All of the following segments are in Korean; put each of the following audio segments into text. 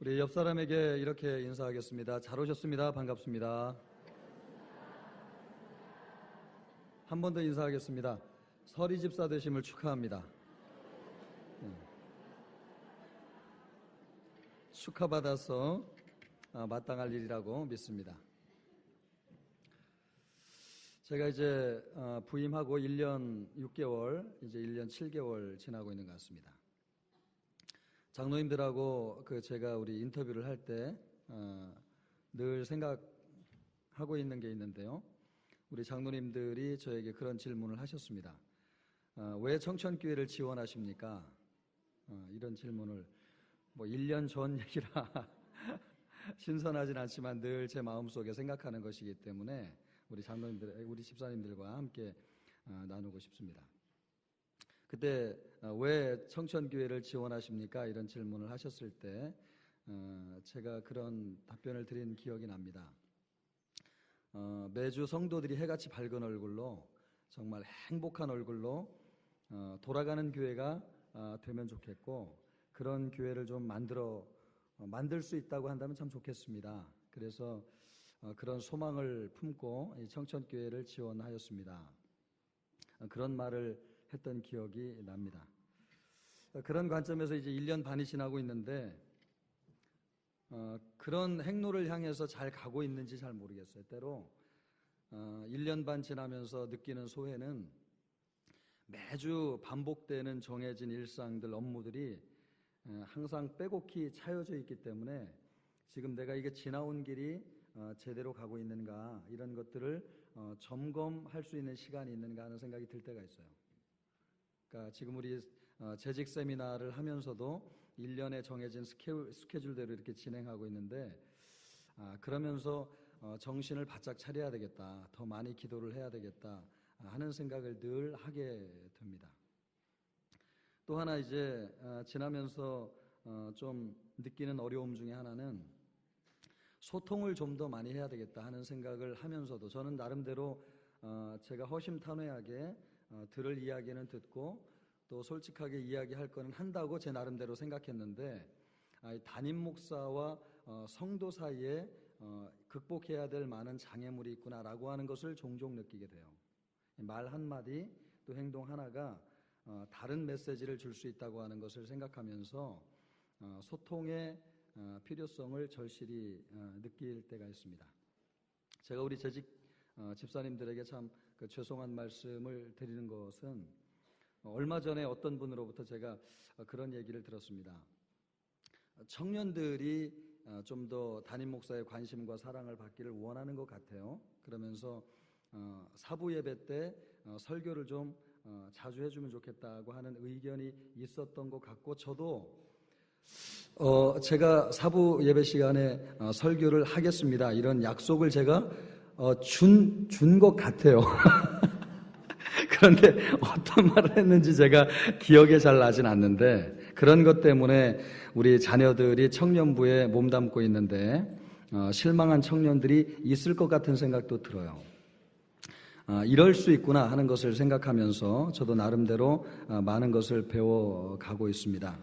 우리 옆 사람에게 이렇게 인사하겠습니다. 잘 오셨습니다. 반갑습니다. 한 번 더 인사하겠습니다. 서리 집사 되심을 축하합니다. 축하받아서 마땅할 일이라고 믿습니다. 제가 이제 부임하고 1년 6개월, 이제 1년 7개월 지나고 있는 것 같습니다. 장로님들하고 제가 우리 인터뷰를 할 때 늘 생각하고 있는 게 있는데요. 우리 장로님들이 저에게 그런 질문을 하셨습니다. 왜 청천교회를 지원하십니까? 이런 질문을 1년 전 얘기라 신선하진 않지만 늘 제 마음속에 생각하는 것이기 때문에 우리 장로님들, 우리 집사님들과 함께 나누고 싶습니다. 그때 왜 청천교회를 지원하십니까? 이런 질문을 하셨을 때 제가 그런 답변을 드린 기억이 납니다. 매주 성도들이 해같이 밝은 얼굴로 정말 행복한 얼굴로 돌아가는 교회가 되면 좋겠고, 그런 교회를 좀 만들 수 있다고 한다면 참 좋겠습니다. 그래서 그런 소망을 품고 이 청천교회를 지원하였습니다. 그런 말을 했던 기억이 납니다. 그런 관점에서 이제 1년 반이 지나고 있는데 그런 행로를 향해서 잘 가고 있는지 잘 모르겠어요. 때로 1년 반 지나면서 느끼는 소회는 매주 반복되는 정해진 일상들, 업무들이 항상 빼곡히 차여져 있기 때문에 지금 내가 이게 지나온 길이 제대로 가고 있는가, 이런 것들을 점검할 수 있는 시간이 있는가 하는 생각이 들 때가 있어요. 그러니까 지금 우리 재직 세미나를 하면서도 1년에 정해진 스케줄대로 이렇게 진행하고 있는데 그러면서 정신을 바짝 차려야 되겠다, 더 많이 기도를 해야 되겠다 하는 생각을 늘 하게 됩니다. 또 하나 이제 지나면서 좀 느끼는 어려움 중에 하나는 소통을 좀 더 많이 해야 되겠다 하는 생각을 하면서도 저는 나름대로 제가 허심탄회하게 들을 이야기는 듣고 또 솔직하게 이야기할 거는 한다고 제 나름대로 생각했는데 담임 목사와 성도 사이에 극복해야 될 많은 장애물이 있구나라고 하는 것을 종종 느끼게 돼요. 말 한마디 또 행동 하나가 다른 메시지를 줄 수 있다고 하는 것을 생각하면서 소통의 필요성을 절실히 느낄 때가 있습니다. 제가 우리 재직 집사님들에게 참 죄송한 말씀을 드리는 것은 얼마 전에 어떤 분으로부터 제가 그런 얘기를 들었습니다. 청년들이 좀 더 담임 목사의 관심과 사랑을 받기를 원하는 것 같아요. 그러면서 사부 예배 때 설교를 좀 자주 해주면 좋겠다고 하는 의견이 있었던 것 같고, 저도 제가 사부 예배 시간에 설교를 하겠습니다, 이런 약속을 제가 준 것 같아요. 그런데 어떤 말을 했는지 제가 기억에 잘 나진 않는데, 그런 것 때문에 우리 자녀들이 청년부에 몸담고 있는데 실망한 청년들이 있을 것 같은 생각도 들어요. 이럴 수 있구나 하는 것을 생각하면서 저도 나름대로 많은 것을 배워가고 있습니다.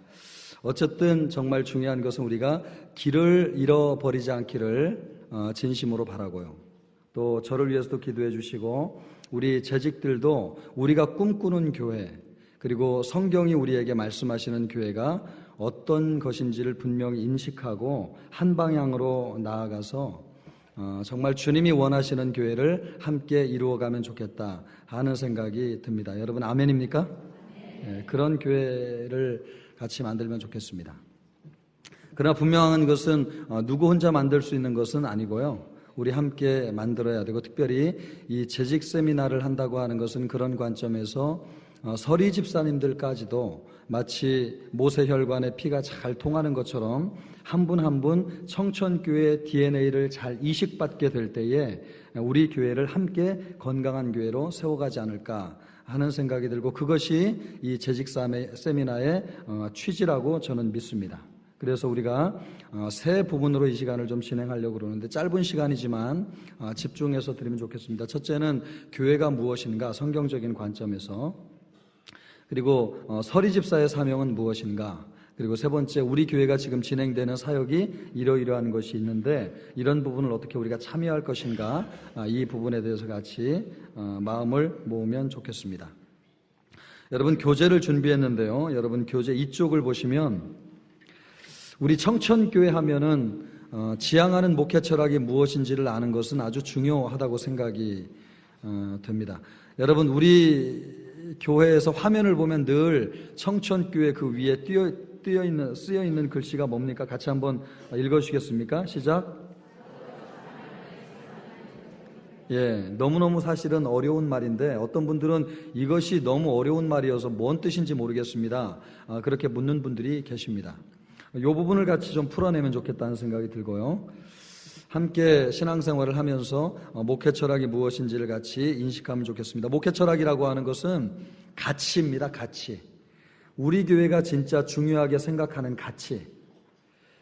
어쨌든 정말 중요한 것은 우리가 길을 잃어버리지 않기를 진심으로 바라고요. 또 저를 위해서도 기도해 주시고, 우리 재직들도 우리가 꿈꾸는 교회, 그리고 성경이 우리에게 말씀하시는 교회가 어떤 것인지를 분명히 인식하고 한 방향으로 나아가서 정말 주님이 원하시는 교회를 함께 이루어가면 좋겠다 하는 생각이 듭니다. 여러분 아멘입니까? 네, 그런 교회를 같이 만들면 좋겠습니다. 그러나 분명한 것은 누구 혼자 만들 수 있는 것은 아니고요, 우리 함께 만들어야 되고, 특별히 이 재직 세미나를 한다고 하는 것은 그런 관점에서 서리 집사님들까지도 마치 모세혈관의 피가 잘 통하는 것처럼 한 분 한 분 청천교회 DNA를 잘 이식받게 될 때에 우리 교회를 함께 건강한 교회로 세워가지 않을까 하는 생각이 들고, 그것이 이 재직 세미나의 취지라고 저는 믿습니다. 그래서 우리가 세 부분으로 이 시간을 좀 진행하려고 그러는데, 짧은 시간이지만 집중해서 드리면 좋겠습니다. 첫째는 교회가 무엇인가, 성경적인 관점에서. 그리고 서리 집사의 사명은 무엇인가, 그리고 세 번째, 우리 교회가 지금 진행되는 사역이 이러이러한 것이 있는데 이런 부분을 어떻게 우리가 참여할 것인가, 이 부분에 대해서 같이 마음을 모으면 좋겠습니다. 여러분, 교재를 준비했는데요. 여러분, 교재 이쪽을 보시면 우리 청천교회 하면은 지향하는 목회 철학이 무엇인지를 아는 것은 아주 중요하다고 생각이 됩니다. 여러분, 우리 교회에서 화면을 보면 늘 청천교회 그 위에 쓰여 있는 글씨가 뭡니까? 같이 한번 읽어주시겠습니까? 시작. 예, 너무너무 사실은 어려운 말인데 어떤 분들은 이것이 너무 어려운 말이어서 뭔 뜻인지 모르겠습니다. 그렇게 묻는 분들이 계십니다. 이 부분을 같이 좀 풀어내면 좋겠다는 생각이 들고요. 함께 신앙생활을 하면서 목회 철학이 무엇인지를 같이 인식하면 좋겠습니다. 목회 철학이라고 하는 것은 가치입니다. 가치. 우리 교회가 진짜 중요하게 생각하는 가치.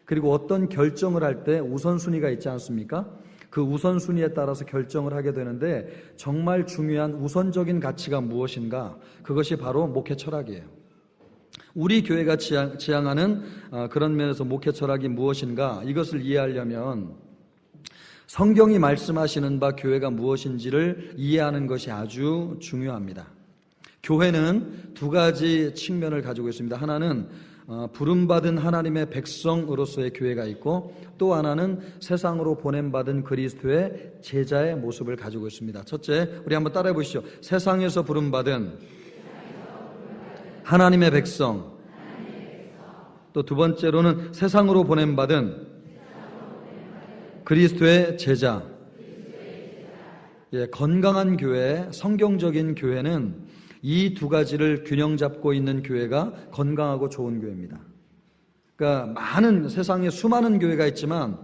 그리고 어떤 결정을 할 때 우선순위가 있지 않습니까? 그 우선순위에 따라서 결정을 하게 되는데 정말 중요한 우선적인 가치가 무엇인가? 그것이 바로 목회 철학이에요. 우리 교회가 지향하는 그런 면에서 목회 철학이 무엇인가? 이것을 이해하려면 성경이 말씀하시는 바 교회가 무엇인지를 이해하는 것이 아주 중요합니다. 교회는 두 가지 측면을 가지고 있습니다. 하나는 부름받은 하나님의 백성으로서의 교회가 있고 또 하나는 세상으로 보냄받은 그리스도의 제자의 모습을 가지고 있습니다. 첫째, 우리 한번 따라해 보시죠. 세상에서 부름받은 하나님의 백성. 또 두 번째로는 세상으로 보냄받은 그리스도의 제자. 예, 건강한 교회, 성경적인 교회는 이 두 가지를 균형 잡고 있는 교회가 건강하고 좋은 교회입니다. 그러니까 많은 세상에 수많은 교회가 있지만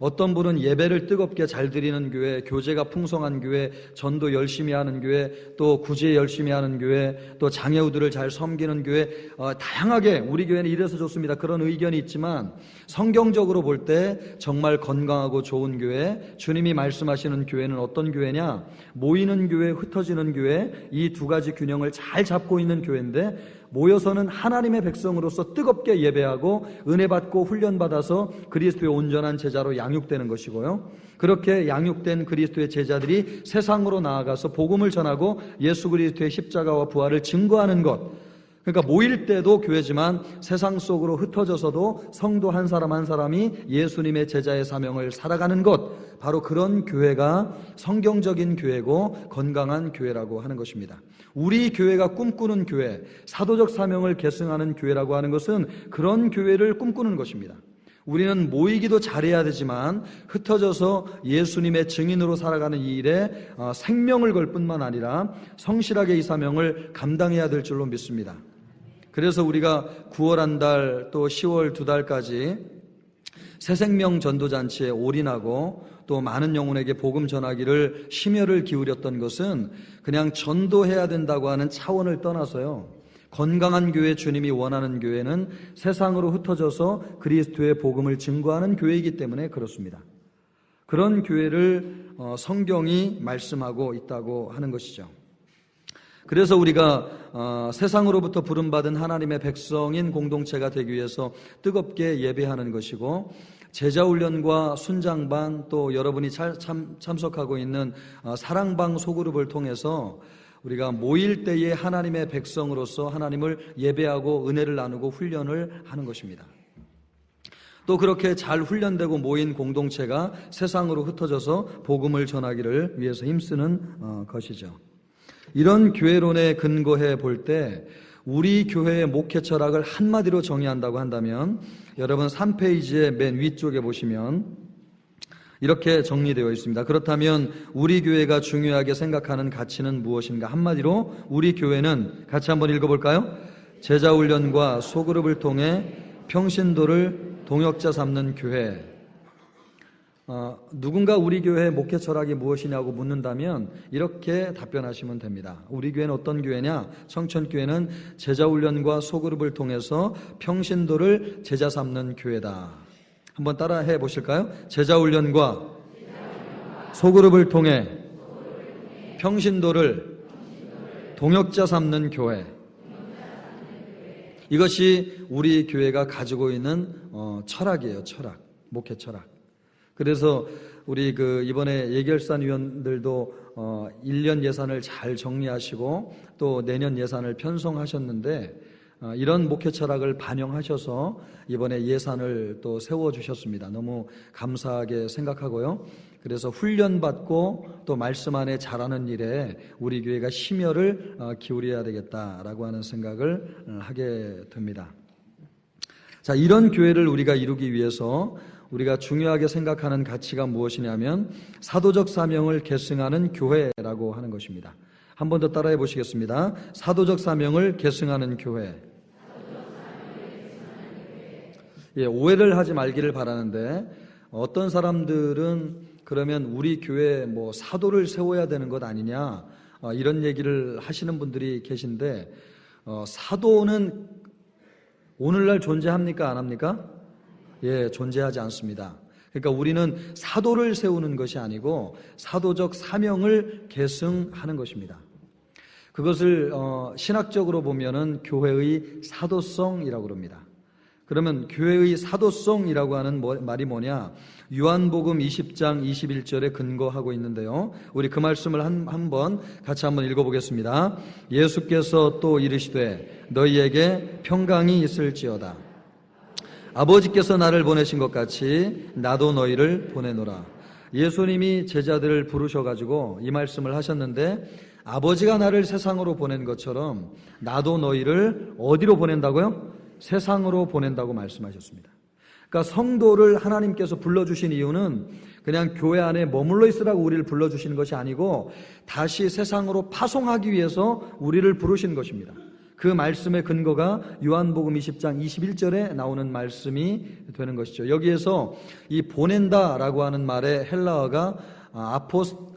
어떤 분은 예배를 뜨겁게 잘 드리는 교회, 교제가 풍성한 교회, 전도 열심히 하는 교회, 또 구제 열심히 하는 교회, 또 장애우들을 잘 섬기는 교회, 다양하게 우리 교회는 이래서 좋습니다. 그런 의견이 있지만 성경적으로 볼 때 정말 건강하고 좋은 교회, 주님이 말씀하시는 교회는 어떤 교회냐? 모이는 교회, 흩어지는 교회, 이 두 가지 균형을 잘 잡고 있는 교회인데 모여서는 하나님의 백성으로서 뜨겁게 예배하고 은혜 받고 훈련받아서 그리스도의 온전한 제자로 양육되는 것이고요. 그렇게 양육된 그리스도의 제자들이 세상으로 나아가서 복음을 전하고 예수 그리스도의 십자가와 부활을 증거하는 것. 그러니까 모일 때도 교회지만 세상 속으로 흩어져서도 성도 한 사람 한 사람이 예수님의 제자의 사명을 살아가는 것, 바로 그런 교회가 성경적인 교회고 건강한 교회라고 하는 것입니다. 우리 교회가 꿈꾸는 교회, 사도적 사명을 계승하는 교회라고 하는 것은 그런 교회를 꿈꾸는 것입니다. 우리는 모이기도 잘해야 되지만 흩어져서 예수님의 증인으로 살아가는 이 일에 생명을 걸 뿐만 아니라 성실하게 이 사명을 감당해야 될 줄로 믿습니다. 그래서 우리가 9월 한 달 또 10월 2달까지 새생명 전도잔치에 올인하고 또 많은 영혼에게 복음 전하기를 심혈을 기울였던 것은 그냥 전도해야 된다고 하는 차원을 떠나서요. 건강한 교회, 주님이 원하는 교회는 세상으로 흩어져서 그리스도의 복음을 증거하는 교회이기 때문에 그렇습니다. 그런 교회를 성경이 말씀하고 있다고 하는 것이죠. 그래서 우리가 세상으로부터 부름받은 하나님의 백성인 공동체가 되기 위해서 뜨겁게 예배하는 것이고, 제자훈련과 순장반, 또 여러분이 참석하고 있는 사랑방 소그룹을 통해서 우리가 모일 때에 하나님의 백성으로서 하나님을 예배하고 은혜를 나누고 훈련을 하는 것입니다. 또 그렇게 잘 훈련되고 모인 공동체가 세상으로 흩어져서 복음을 전하기를 위해서 힘쓰는 것이죠. 이런 교회론에 근거해 볼 때 우리 교회의 목회 철학을 한마디로 정의한다고 한다면 여러분 3페이지의 맨 위쪽에 보시면 이렇게 정리되어 있습니다. 그렇다면 우리 교회가 중요하게 생각하는 가치는 무엇인가? 한마디로 우리 교회는, 같이 한번 읽어볼까요? 제자훈련과 소그룹을 통해 평신도를 동역자 삼는 교회. 누군가 우리 교회의 목회 철학이 무엇이냐고 묻는다면 이렇게 답변하시면 됩니다. 우리 교회는 어떤 교회냐? 청천교회는 제자훈련과 소그룹을 통해서 평신도를 제자 삼는 교회다. 한번 따라해 보실까요? 제자훈련과 소그룹을 통해 평신도를 동역자 삼는 교회. 이것이 우리 교회가 가지고 있는 철학이에요. 철학, 목회 철학. 그래서 우리 이번에 예결산 위원들도 1년 예산을 잘 정리하시고 또 내년 예산을 편성하셨는데 이런 목회 철학을 반영하셔서 이번에 예산을 또 세워주셨습니다. 너무 감사하게 생각하고요. 그래서 훈련받고 또 말씀 안에 잘하는 일에 우리 교회가 심혈을 기울여야 되겠다라고 하는 생각을 하게 됩니다. 자, 이런 교회를 우리가 이루기 위해서 우리가 중요하게 생각하는 가치가 무엇이냐면 사도적 사명을 계승하는 교회라고 하는 것입니다. 한 번 더 따라해 보시겠습니다. 사도적 사명을 계승하는 교회. 예, 오해를 하지 말기를 바라는데 어떤 사람들은 그러면 우리 교회에 사도를 세워야 되는 것 아니냐 이런 얘기를 하시는 분들이 계신데 사도는 오늘날 존재합니까? 안 합니까? 예, 존재하지 않습니다. 그러니까 우리는 사도를 세우는 것이 아니고 사도적 사명을 계승하는 것입니다. 그것을 신학적으로 보면은 교회의 사도성이라고 그럽니다. 그러면 교회의 사도성이라고 하는 말이 뭐냐? 요한복음 20장 21절에 근거하고 있는데요. 우리 그 말씀을 한번 같이 한번 읽어보겠습니다. 예수께서 또 이르시되 너희에게 평강이 있을지어다. 아버지께서 나를 보내신 것 같이 나도 너희를 보내노라. 예수님이 제자들을 부르셔가지고 이 말씀을 하셨는데 아버지가 나를 세상으로 보낸 것처럼 나도 너희를 어디로 보낸다고요? 세상으로 보낸다고 말씀하셨습니다. 그러니까 성도를 하나님께서 불러주신 이유는 그냥 교회 안에 머물러 있으라고 우리를 불러주시는 것이 아니고 다시 세상으로 파송하기 위해서 우리를 부르신 것입니다. 그 말씀의 근거가 요한복음 20장 21절에 나오는 말씀이 되는 것이죠. 여기에서 이 보낸다라고 하는 말의 헬라어가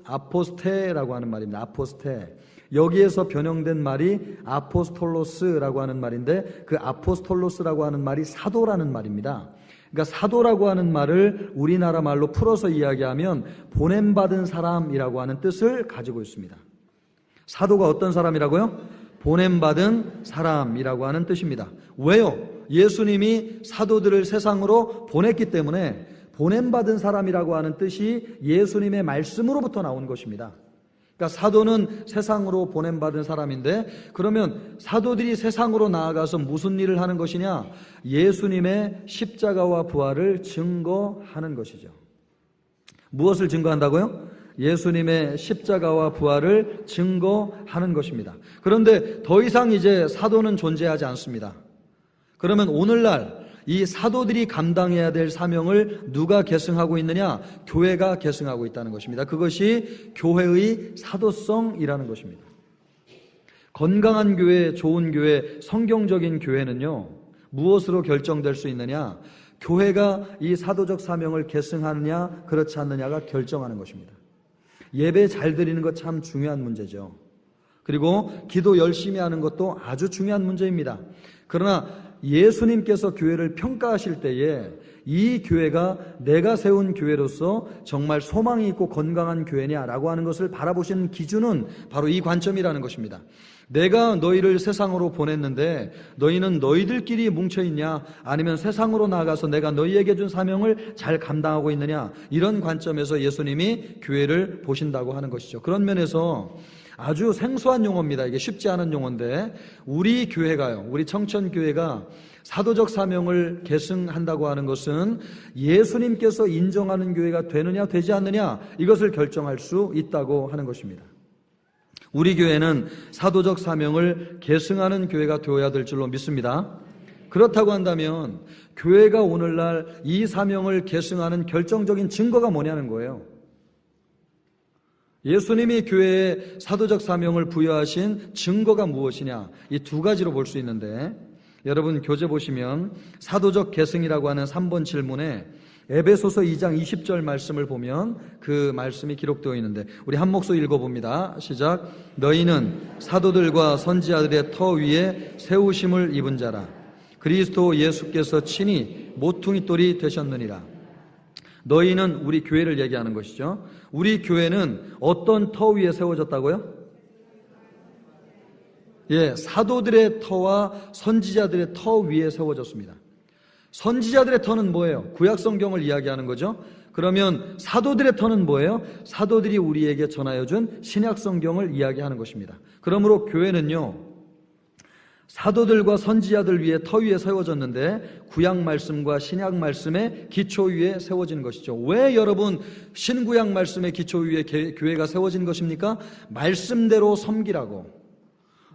아포스테라고 하는 말입니다. 아포스테. 여기에서 변형된 말이 아포스톨로스라고 하는 말인데 그 아포스톨로스라고 하는 말이 사도라는 말입니다. 그러니까 사도라고 하는 말을 우리나라 말로 풀어서 이야기하면 보냄받은 사람이라고 하는 뜻을 가지고 있습니다. 사도가 어떤 사람이라고요? 보냄받은 사람이라고 하는 뜻입니다. 왜요? 예수님이 사도들을 세상으로 보냈기 때문에 보냄받은 사람이라고 하는 뜻이 예수님의 말씀으로부터 나온 것입니다. 그러니까 사도는 세상으로 보냄받은 사람인데 그러면 사도들이 세상으로 나아가서 무슨 일을 하는 것이냐? 예수님의 십자가와 부활을 증거하는 것이죠. 무엇을 증거한다고요? 예수님의 십자가와 부활을 증거하는 것입니다. 그런데 더 이상 이제 사도는 존재하지 않습니다. 그러면 오늘날 이 사도들이 감당해야 될 사명을 누가 계승하고 있느냐? 교회가 계승하고 있다는 것입니다. 그것이 교회의 사도성이라는 것입니다. 건강한 교회, 좋은 교회, 성경적인 교회는요, 무엇으로 결정될 수 있느냐? 교회가 이 사도적 사명을 계승하느냐, 그렇지 않느냐가 결정하는 것입니다. 예배 잘 드리는 것 참 중요한 문제죠. 그리고 기도 열심히 하는 것도 아주 중요한 문제입니다. 그러나 예수님께서 교회를 평가하실 때에 이 교회가 내가 세운 교회로서 정말 소망이 있고 건강한 교회냐라고 하는 것을 바라보시는 기준은 바로 이 관점이라는 것입니다. 내가 너희를 세상으로 보냈는데 너희는 너희들끼리 뭉쳐있냐 아니면 세상으로 나아가서 내가 너희에게 준 사명을 잘 감당하고 있느냐, 이런 관점에서 예수님이 교회를 보신다고 하는 것이죠. 그런 면에서 아주 생소한 용어입니다. 이게 쉽지 않은 용어인데 우리 교회가요, 우리 청천교회가 사도적 사명을 계승한다고 하는 것은 예수님께서 인정하는 교회가 되느냐 되지 않느냐, 이것을 결정할 수 있다고 하는 것입니다. 우리 교회는 사도적 사명을 계승하는 교회가 되어야 될 줄로 믿습니다. 그렇다고 한다면 교회가 오늘날 이 사명을 계승하는 결정적인 증거가 뭐냐는 거예요. 예수님이 교회에 사도적 사명을 부여하신 증거가 무엇이냐, 이 두 가지로 볼 수 있는데, 여러분 교재 보시면 사도적 계승이라고 하는 3번 질문에 에베소서 2장 20절 말씀을 보면 그 말씀이 기록되어 있는데 우리 한 목소리 읽어봅니다. 시작. 너희는 사도들과 선지자들의 터 위에 세우심을 입은 자라. 그리스도 예수께서 친히 모퉁이돌이 되셨느니라. 너희는 우리 교회를 얘기하는 것이죠. 우리 교회는 어떤 터 위에 세워졌다고요? 예, 사도들의 터와 선지자들의 터 위에 세워졌습니다. 선지자들의 터는 뭐예요? 구약 성경을 이야기하는 거죠. 그러면 사도들의 터는 뭐예요? 사도들이 우리에게 전하여 준 신약 성경을 이야기하는 것입니다. 그러므로 교회는요, 사도들과 선지자들 위에 터 위에 세워졌는데 구약 말씀과 신약 말씀의 기초 위에 세워진 것이죠. 왜 여러분 신구약 말씀의 기초 위에 교회가 세워진 것입니까? 말씀대로 섬기라고,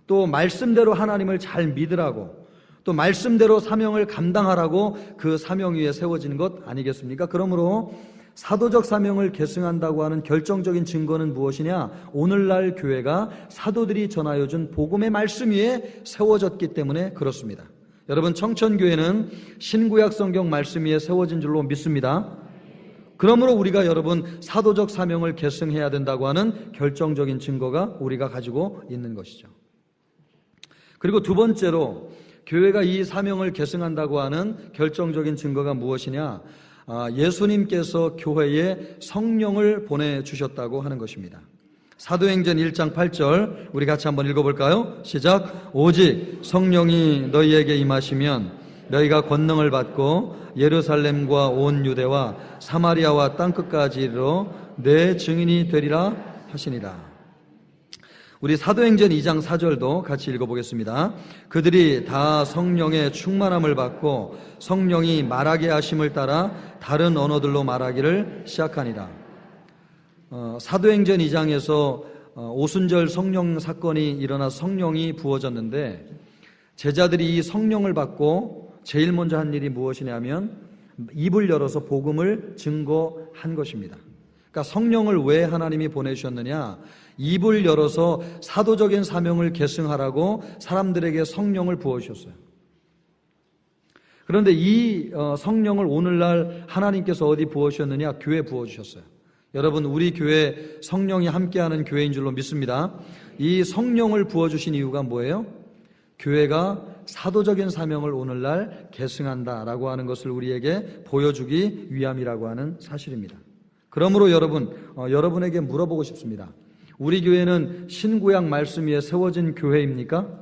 또 말씀대로 하나님을 잘 믿으라고, 또 말씀대로 사명을 감당하라고 그 사명 위에 세워지는 것 아니겠습니까? 그러므로 사도적 사명을 계승한다고 하는 결정적인 증거는 무엇이냐? 오늘날 교회가 사도들이 전하여 준 복음의 말씀 위에 세워졌기 때문에 그렇습니다. 여러분, 청천교회는 신구약 성경 말씀 위에 세워진 줄로 믿습니다. 그러므로 우리가 여러분 사도적 사명을 계승해야 된다고 하는 결정적인 증거가 우리가 가지고 있는 것이죠. 그리고 두 번째로 교회가 이 사명을 계승한다고 하는 결정적인 증거가 무엇이냐? 예수님께서 교회에 성령을 보내주셨다고 하는 것입니다. 사도행전 1장 8절 우리 같이 한번 읽어볼까요? 시작. 오직 성령이 너희에게 임하시면 너희가 권능을 받고 예루살렘과 온 유대와 사마리아와 땅끝까지 이르러 내 증인이 되리라 하시니라. 우리 사도행전 2장 4절도 같이 읽어보겠습니다. 그들이 다 성령의 충만함을 받고 성령이 말하게 하심을 따라 다른 언어들로 말하기를 시작하니라. 사도행전 2장에서 오순절 성령 사건이 일어나 성령이 부어졌는데 제자들이 이 성령을 받고 제일 먼저 한 일이 무엇이냐면 입을 열어서 복음을 증거한 것입니다. 그러니까 성령을 왜 하나님이 보내주셨느냐? 입을 열어서 사도적인 사명을 계승하라고 사람들에게 성령을 부어주셨어요. 그런데 이 성령을 오늘날 하나님께서 어디 부어주셨느냐? 교회에 부어주셨어요. 여러분, 우리 교회 성령이 함께하는 교회인 줄로 믿습니다. 이 성령을 부어주신 이유가 뭐예요? 교회가 사도적인 사명을 오늘날 계승한다라고 하는 것을 우리에게 보여주기 위함이라고 하는 사실입니다. 그러므로 여러분에게 물어보고 싶습니다. 우리 교회는 신구약 말씀 위에 세워진 교회입니까?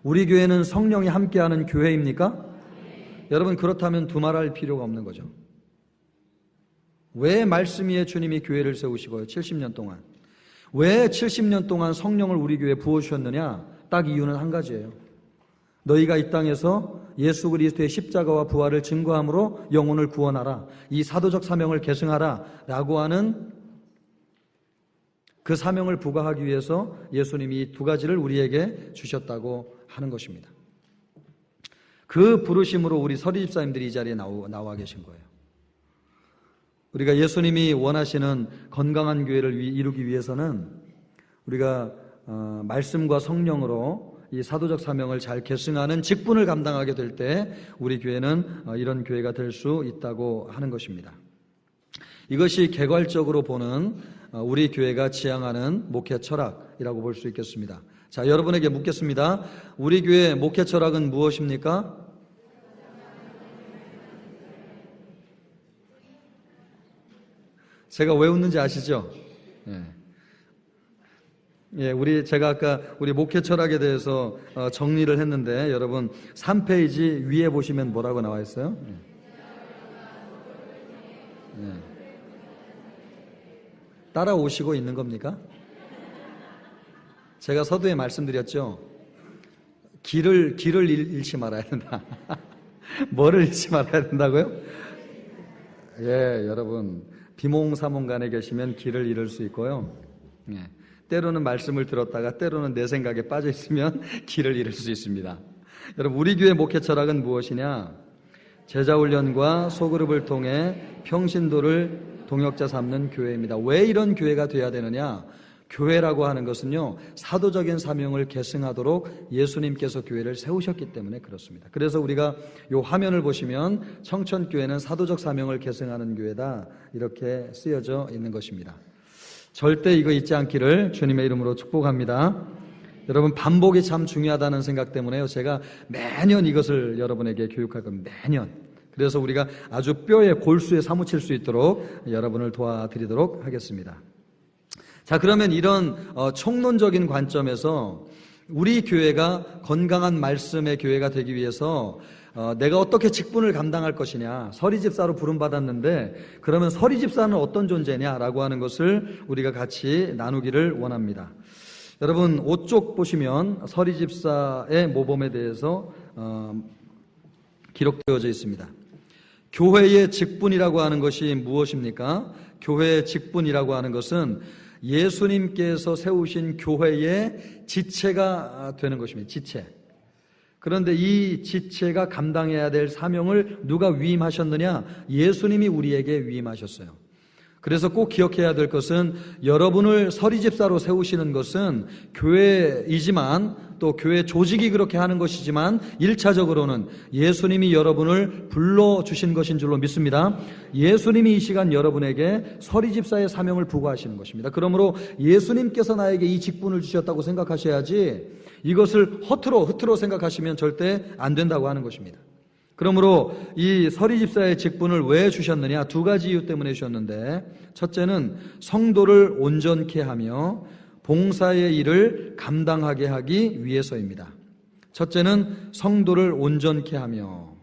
우리 교회는 성령이 함께하는 교회입니까? 여러분, 그렇다면 두말할 필요가 없는 거죠. 왜 말씀 위에 주님이 교회를 세우시고요? 70년 동안. 왜 70년 동안 성령을 우리 교회에 부어주셨느냐? 딱 이유는 한 가지예요. 너희가 이 땅에서 예수 그리스도의 십자가와 부활을 증거함으로 영혼을 구원하라. 이 사도적 사명을 계승하라. 라고 하는 그 사명을 부과하기 위해서 예수님이 이 두 가지를 우리에게 주셨다고 하는 것입니다. 그 부르심으로 우리 서리 집사님들이 이 자리에 나와 계신 거예요. 우리가 예수님이 원하시는 건강한 교회를 이루기 위해서는 우리가 말씀과 성령으로 이 사도적 사명을 잘 계승하는 직분을 감당하게 될 때 우리 교회는 이런 교회가 될 수 있다고 하는 것입니다. 이것이 개괄적으로 보는 우리 교회가 지향하는 목회 철학이라고 볼 수 있겠습니다. 자, 여러분에게 묻겠습니다. 우리 교회 목회 철학은 무엇입니까? 제가 왜 웃는지 아시죠? 제가 아까 우리 목회 철학에 대해서 정리를 했는데 여러분 3페이지 위에 보시면 뭐라고 나와 있어요? 따라오시고 있는 겁니까? 제가 서두에 말씀드렸죠. 길을 잃지 말아야 된다. 뭐를 잃지 말아야 된다고요? 예, 여러분 비몽사몽간에 계시면 길을 잃을 수 있고요. 때로는 말씀을 들었다가 때로는 내 생각에 빠져 있으면 길을 잃을 수 있습니다. 여러분, 우리 교회 목회 철학은 무엇이냐? 제자훈련과 소그룹을 통해 평신도를 동역자 삼는 교회입니다. 왜 이런 교회가 돼야 되느냐? 교회라고 하는 것은요, 사도적인 사명을 계승하도록 예수님께서 교회를 세우셨기 때문에 그렇습니다. 그래서 우리가 이 화면을 보시면 청천교회는 사도적 사명을 계승하는 교회다 이렇게 쓰여져 있는 것입니다. 절대 이거 잊지 않기를 주님의 이름으로 축복합니다. 여러분, 반복이 참 중요하다는 생각 때문에요, 제가 매년 이것을 여러분에게 교육할 겁니다. 매년. 그래서 우리가 아주 뼈에 골수에 사무칠 수 있도록 여러분을 도와드리도록 하겠습니다. 자, 그러면 이런 총론적인 관점에서 우리 교회가 건강한 말씀의 교회가 되기 위해서 내가 어떻게 직분을 감당할 것이냐, 서리집사로 부름받았는데 그러면 서리집사는 어떤 존재냐라고 하는 것을 우리가 같이 나누기를 원합니다. 여러분, 5쪽 보시면 서리집사의 모범에 대해서 기록되어져 있습니다. 교회의 직분이라고 하는 것이 무엇입니까? 교회의 직분이라고 하는 것은 예수님께서 세우신 교회의 지체가 되는 것입니다. 지체. 그런데 이 지체가 감당해야 될 사명을 누가 위임하셨느냐? 예수님이 우리에게 위임하셨어요. 그래서 꼭 기억해야 될 것은 여러분을 서리집사로 세우시는 것은 교회이지만 또 교회 조직이 그렇게 하는 것이지만 1차적으로는 예수님이 여러분을 불러주신 것인 줄로 믿습니다. 예수님이 이 시간 여러분에게 서리집사의 사명을 부과하시는 것입니다. 그러므로 예수님께서 나에게 이 직분을 주셨다고 생각하셔야지 이것을 허투루 생각하시면 절대 안 된다고 하는 것입니다. 그러므로 이 서리집사의 직분을 왜 주셨느냐? 두 가지 이유 때문에 주셨는데, 첫째는 성도를 온전케 하며 봉사의 일을 감당하게 하기 위해서입니다. 첫째는 성도를 온전케 하며,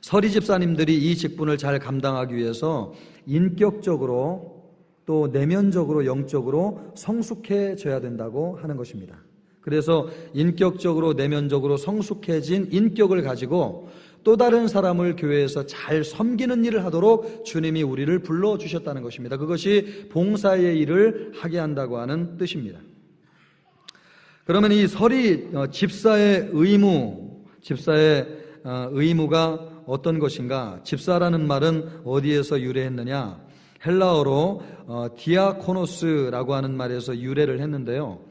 서리집사님들이 이 직분을 잘 감당하기 위해서 인격적으로 또 내면적으로 영적으로 성숙해져야 된다고 하는 것입니다. 그래서 인격적으로 내면적으로 성숙해진 인격을 가지고 또 다른 사람을 교회에서 잘 섬기는 일을 하도록 주님이 우리를 불러주셨다는 것입니다. 그것이 봉사의 일을 하게 한다고 하는 뜻입니다. 그러면 이 집사의 의무가 어떤 것인가? 집사라는 말은 어디에서 유래했느냐? 헬라어로 디아코노스라고 하는 말에서 유래를 했는데요.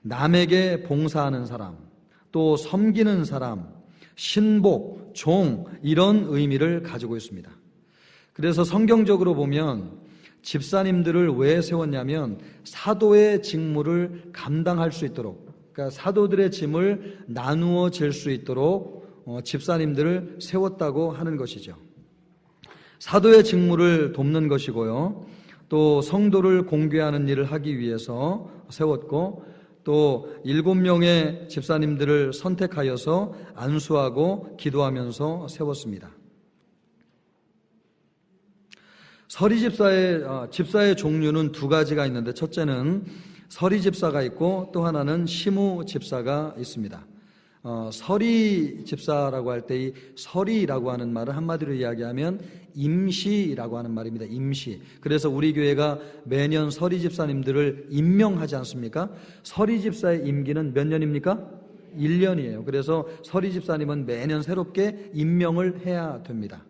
남에게 봉사하는 사람, 또 섬기는 사람, 신복, 종, 이런 의미를 가지고 있습니다. 그래서 성경적으로 보면 집사님들을 왜 세웠냐면 사도의 직무를 감당할 수 있도록, 그러니까 사도들의 짐을 나누어 질 수 있도록 집사님들을 세웠다고 하는 것이죠. 사도의 직무를 돕는 것이고요. 또 성도를 공개하는 일을 하기 위해서 세웠고, 또 7명의 집사님들을 선택하여서 안수하고 기도하면서 세웠습니다. 집사의 종류는 두 가지가 있는데, 첫째는 서리집사가 있고 또 하나는 시무집사가 있습니다. 서리집사라고 할 때 이 서리라고 하는 말은 한마디로 이야기하면 임시라고 하는 말입니다. 임시. 그래서 우리 교회가 매년 서리집사님들을 임명하지 않습니까? 서리집사의 임기는 몇 년입니까? 1년이에요. 그래서 서리집사님은 매년 새롭게 임명을 해야 됩니다.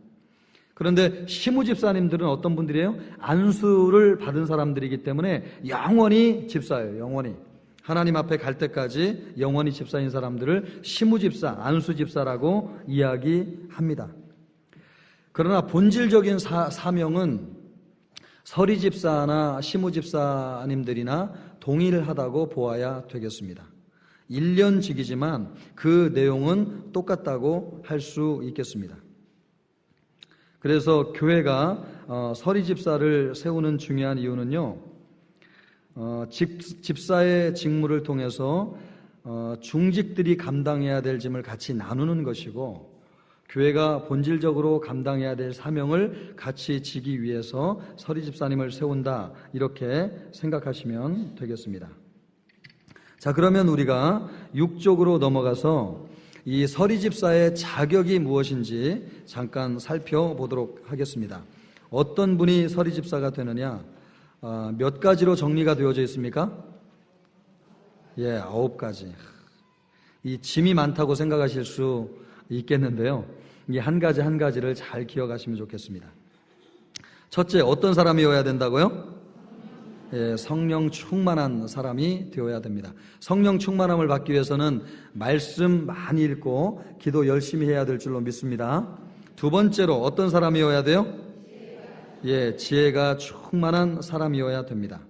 그런데 시무집사님들은 어떤 분들이에요? 안수를 받은 사람들이기 때문에 영원히 집사예요. 영원히. 하나님 앞에 갈 때까지 영원히 집사인 사람들을 시무집사, 안수집사라고 이야기합니다. 그러나 본질적인 사명은 서리집사나 시무집사님들이나 동일하다고 보아야 되겠습니다. 1년직이지만 그 내용은 똑같다고 할 수 있겠습니다. 그래서 교회가 서리집사를 세우는 중요한 이유는요, 집사의 직무를 통해서 중직들이 감당해야 될 짐을 같이 나누는 것이고, 교회가 본질적으로 감당해야 될 사명을 같이 지기 위해서 서리집사님을 세운다, 이렇게 생각하시면 되겠습니다. 자, 그러면 우리가 6쪽으로 넘어가서 이 서리집사의 자격이 무엇인지 잠깐 살펴보도록 하겠습니다. 어떤 분이 서리집사가 되느냐? 몇 가지로 정리가 되어져 있습니까? 9가지. 이 짐이 많다고 생각하실 수 있겠는데요. 이 한 가지 한 가지를 잘 기억하시면 좋겠습니다. 첫째, 어떤 사람이어야 된다고요? 성령 충만한 사람이 되어야 됩니다. 성령 충만함을 받기 위해서는 말씀 많이 읽고 기도 열심히 해야 될 줄로 믿습니다. 두 번째로 어떤 사람이어야 돼요? 지혜가 충만한 사람이어야 됩니다.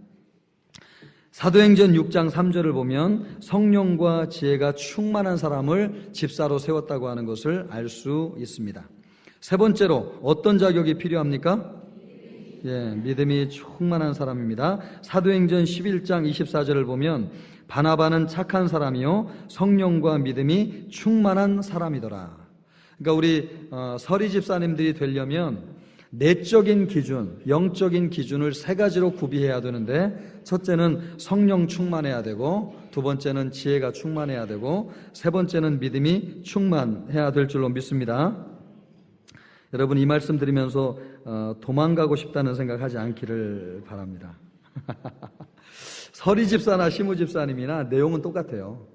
사도행전 6장 3절을 보면 성령과 지혜가 충만한 사람을 집사로 세웠다고 하는 것을 알 수 있습니다. 세 번째로 어떤 자격이 필요합니까? 믿음이 충만한 사람입니다. 사도행전 11장 24절을 보면 바나바는 착한 사람이요 성령과 믿음이 충만한 사람이더라. 그러니까 우리 서리 집사님들이 되려면 내적인 기준, 영적인 기준을 세 가지로 구비해야 되는데, 첫째는 성령 충만해야 되고, 두 번째는 지혜가 충만해야 되고, 세 번째는 믿음이 충만해야 될 줄로 믿습니다. 여러분, 이 말씀 들으면서 도망가고 싶다는 생각하지 않기를 바랍니다. 서리 집사나 시무 집사님이나 내용은 똑같아요.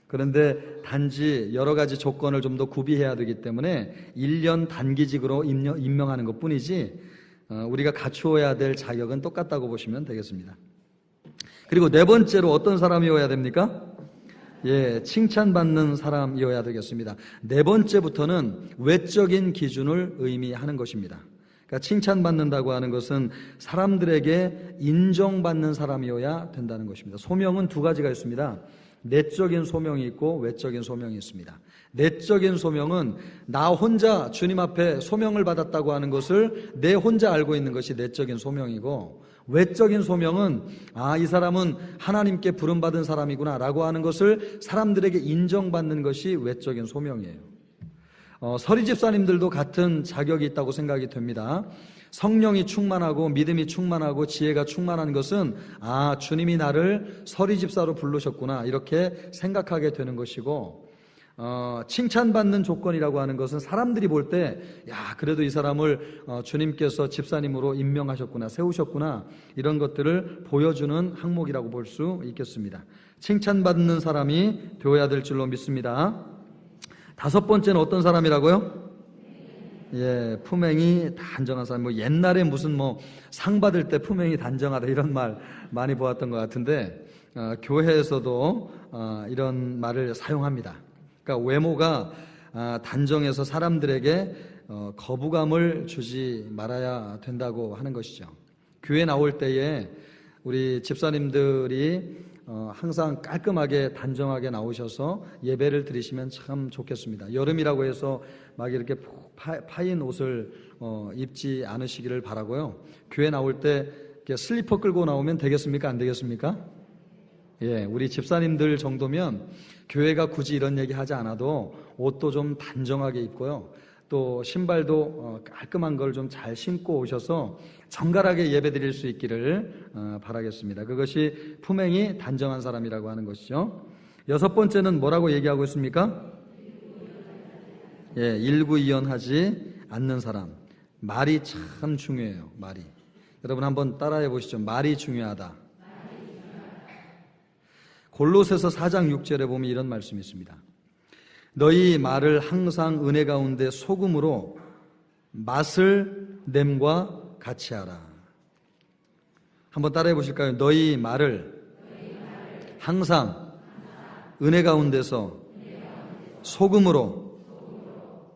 그런데 단지 여러 가지 조건을 좀 더 구비해야 되기 때문에 1년 단기직으로 임명하는 것 뿐이지, 우리가 갖추어야 될 자격은 똑같다고 보시면 되겠습니다. 그리고 네 번째로 어떤 사람이어야 됩니까? 칭찬받는 사람이어야 되겠습니다. 네 번째부터는 외적인 기준을 의미하는 것입니다. 그러니까 칭찬받는다고 하는 것은 사람들에게 인정받는 사람이어야 된다는 것입니다. 소명은 두 가지가 있습니다. 내적인 소명이 있고 외적인 소명이 있습니다. 내적인 소명은 나 혼자 주님 앞에 소명을 받았다고 하는 것을 내 혼자 알고 있는 것이 내적인 소명이고, 외적인 소명은 이 사람은 하나님께 부름받은 사람이구나 라고 하는 것을 사람들에게 인정받는 것이 외적인 소명이에요. 서리 집사님들도 같은 자격이 있다고 생각이 됩니다. 성령이 충만하고 믿음이 충만하고 지혜가 충만한 것은 주님이 나를 서리 집사로 부르셨구나 이렇게 생각하게 되는 것이고, 칭찬받는 조건이라고 하는 것은 사람들이 볼 때 그래도 이 사람을 주님께서 집사님으로 임명하셨구나, 세우셨구나, 이런 것들을 보여주는 항목이라고 볼 수 있겠습니다. 칭찬받는 사람이 되어야 될 줄로 믿습니다. 다섯 번째는 어떤 사람이라고요? 품행이 단정한 사람. 옛날에 무슨 상 받을 때 품행이 단정하다 이런 말 많이 보았던 것 같은데, 교회에서도 이런 말을 사용합니다. 그러니까 외모가 단정해서 사람들에게 거부감을 주지 말아야 된다고 하는 것이죠. 교회 나올 때에 우리 집사님들이 항상 깔끔하게 단정하게 나오셔서 예배를 드리시면 참 좋겠습니다. 여름이라고 해서 막 이렇게 파인 옷을 입지 않으시기를 바라고요. 교회 나올 때 이렇게 슬리퍼 끌고 나오면 되겠습니까? 안 되겠습니까? 우리 집사님들 정도면 교회가 굳이 이런 얘기 하지 않아도 옷도 좀 단정하게 입고요, 또 신발도 깔끔한 걸 좀 잘 신고 오셔서 정갈하게 예배 드릴 수 있기를 바라겠습니다. 그것이 품행이 단정한 사람이라고 하는 것이죠. 여섯 번째는 뭐라고 얘기하고 있습니까? 일구이연하지 않는 사람. 말이 참 중요해요. 말이. 여러분 한번 따라해 보시죠. 말이 중요하다. 골로새서 4장 6절에 보면 이런 말씀이 있습니다. 너희 말을 항상 은혜 가운데 소금으로 맛을 냄과 같이 하라. 한번 따라해 보실까요? 너희 말을 항상 은혜 가운데서 소금으로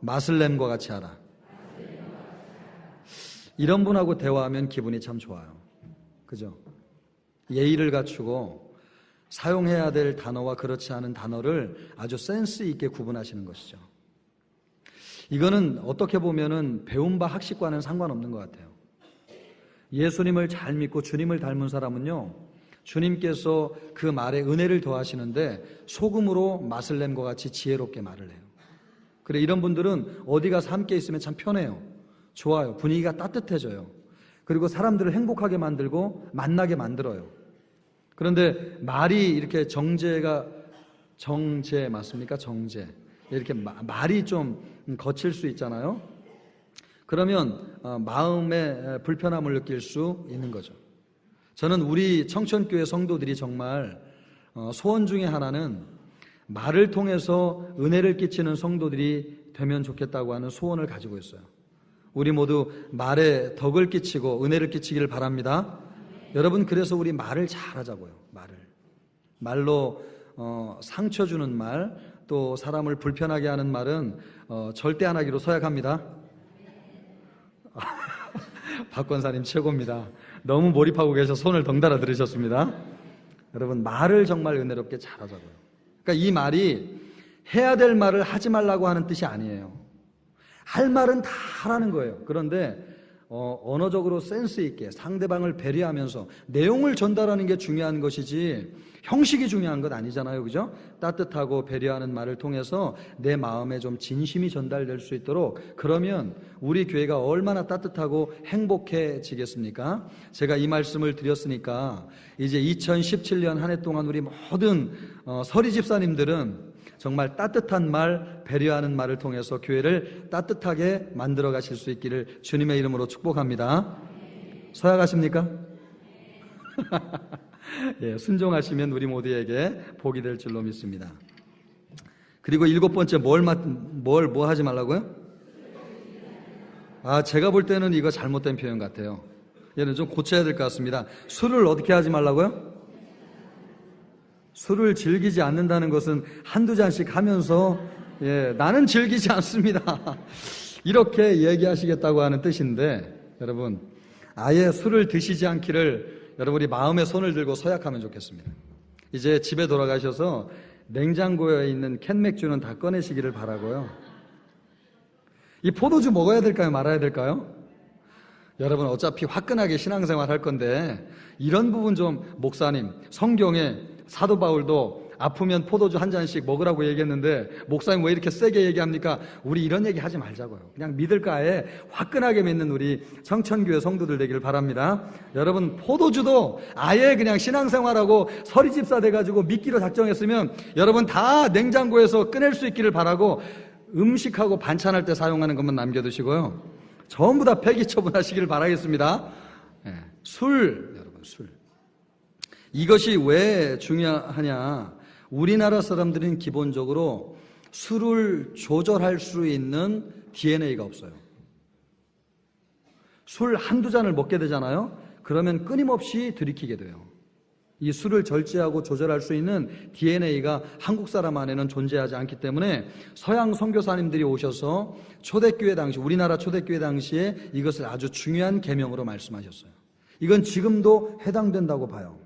맛을 냄과 같이 하라. 이런 분하고 대화하면 기분이 참 좋아요. 그죠? 예의를 갖추고 사용해야 될 단어와 그렇지 않은 단어를 아주 센스 있게 구분하시는 것이죠. 이거는 어떻게 보면은 배운 바 학식과는 상관없는 것 같아요. 예수님을 잘 믿고 주님을 닮은 사람은요, 주님께서 그 말에 은혜를 더하시는데 소금으로 맛을 낸 것 같이 지혜롭게 말을 해요. 그래, 이런 분들은 어디 가서 함께 있으면 참 편해요. 좋아요. 분위기가 따뜻해져요. 그리고 사람들을 행복하게 만들고 만나게 만들어요. 그런데 말이 이렇게 정제 맞습니까? 정제. 이렇게 말이 좀 거칠 수 있잖아요. 그러면 마음에 불편함을 느낄 수 있는 거죠. 저는 우리 청천교회 성도들이 정말 소원 중에 하나는 말을 통해서 은혜를 끼치는 성도들이 되면 좋겠다고 하는 소원을 가지고 있어요. 우리 모두 말에 덕을 끼치고 은혜를 끼치기를 바랍니다. 여러분, 그래서 우리 말을 잘하자고요. 말로 상처 주는 말, 또 사람을 불편하게 하는 말은 절대 안 하기로 서약합니다. 박 권사님 최고입니다. 너무 몰입하고 계셔서 손을 덩달아 들으셨습니다. 여러분, 말을 정말 은혜롭게 잘하자고요. 그러니까 이 말이 해야 될 말을 하지 말라고 하는 뜻이 아니에요. 할 말은 다 하라는 거예요. 그런데 언어적으로 센스 있게 상대방을 배려하면서 내용을 전달하는 게 중요한 것이지 형식이 중요한 것 아니잖아요. 그죠? 따뜻하고 배려하는 말을 통해서 내 마음에 좀 진심이 전달될 수 있도록, 그러면 우리 교회가 얼마나 따뜻하고 행복해지겠습니까? 제가 이 말씀을 드렸으니까 이제 2017년 한 해 동안 우리 모든 서리 집사님들은 정말 따뜻한 말, 배려하는 말을 통해서 교회를 따뜻하게 만들어 가실 수 있기를 주님의 이름으로 축복합니다. 서약하십니까? 예, 순종하시면 우리 모두에게 복이 될 줄로 믿습니다. 그리고 7번째, 뭐 하지 말라고요? 제가 볼 때는 이거 잘못된 표현 같아요. 얘는 좀 고쳐야 될 것 같습니다. 술을 어떻게 하지 말라고요? 술을 즐기지 않는다는 것은 한두 잔씩 하면서, 나는 즐기지 않습니다, 이렇게 얘기하시겠다고 하는 뜻인데, 여러분, 아예 술을 드시지 않기를 여러분이 마음에 손을 들고 서약하면 좋겠습니다. 이제 집에 돌아가셔서 냉장고에 있는 캔 맥주는 다 꺼내시기를 바라고요. 이 포도주 먹어야 될까요? 말아야 될까요? 여러분, 어차피 화끈하게 신앙생활 할 건데 이런 부분 좀, 목사님, 성경에 사도 바울도 아프면 포도주 한 잔씩 먹으라고 얘기했는데 목사님 왜 이렇게 세게 얘기합니까? 우리 이런 얘기 하지 말자고요. 그냥 믿을까에 화끈하게 믿는 우리 성천교회 성도들 되기를 바랍니다. 여러분, 포도주도 아예 그냥 신앙생활하고 서리집사 돼가지고 믿기로 작정했으면 여러분 다 냉장고에서 꺼낼 수 있기를 바라고, 음식하고 반찬할 때 사용하는 것만 남겨두시고요, 전부 다 폐기 처분하시기를 바라겠습니다. 여러분, 술. 이것이 왜 중요하냐? 우리나라 사람들은 기본적으로 술을 조절할 수 있는 DNA가 없어요. 술 한두 잔을 먹게 되잖아요. 그러면 끊임없이 들이키게 돼요. 이 술을 절제하고 조절할 수 있는 DNA가 한국 사람 안에는 존재하지 않기 때문에 서양 선교사님들이 오셔서 초대교회 당시, 우리나라 초대교회 당시에 이것을 아주 중요한 계명으로 말씀하셨어요. 이건 지금도 해당된다고 봐요.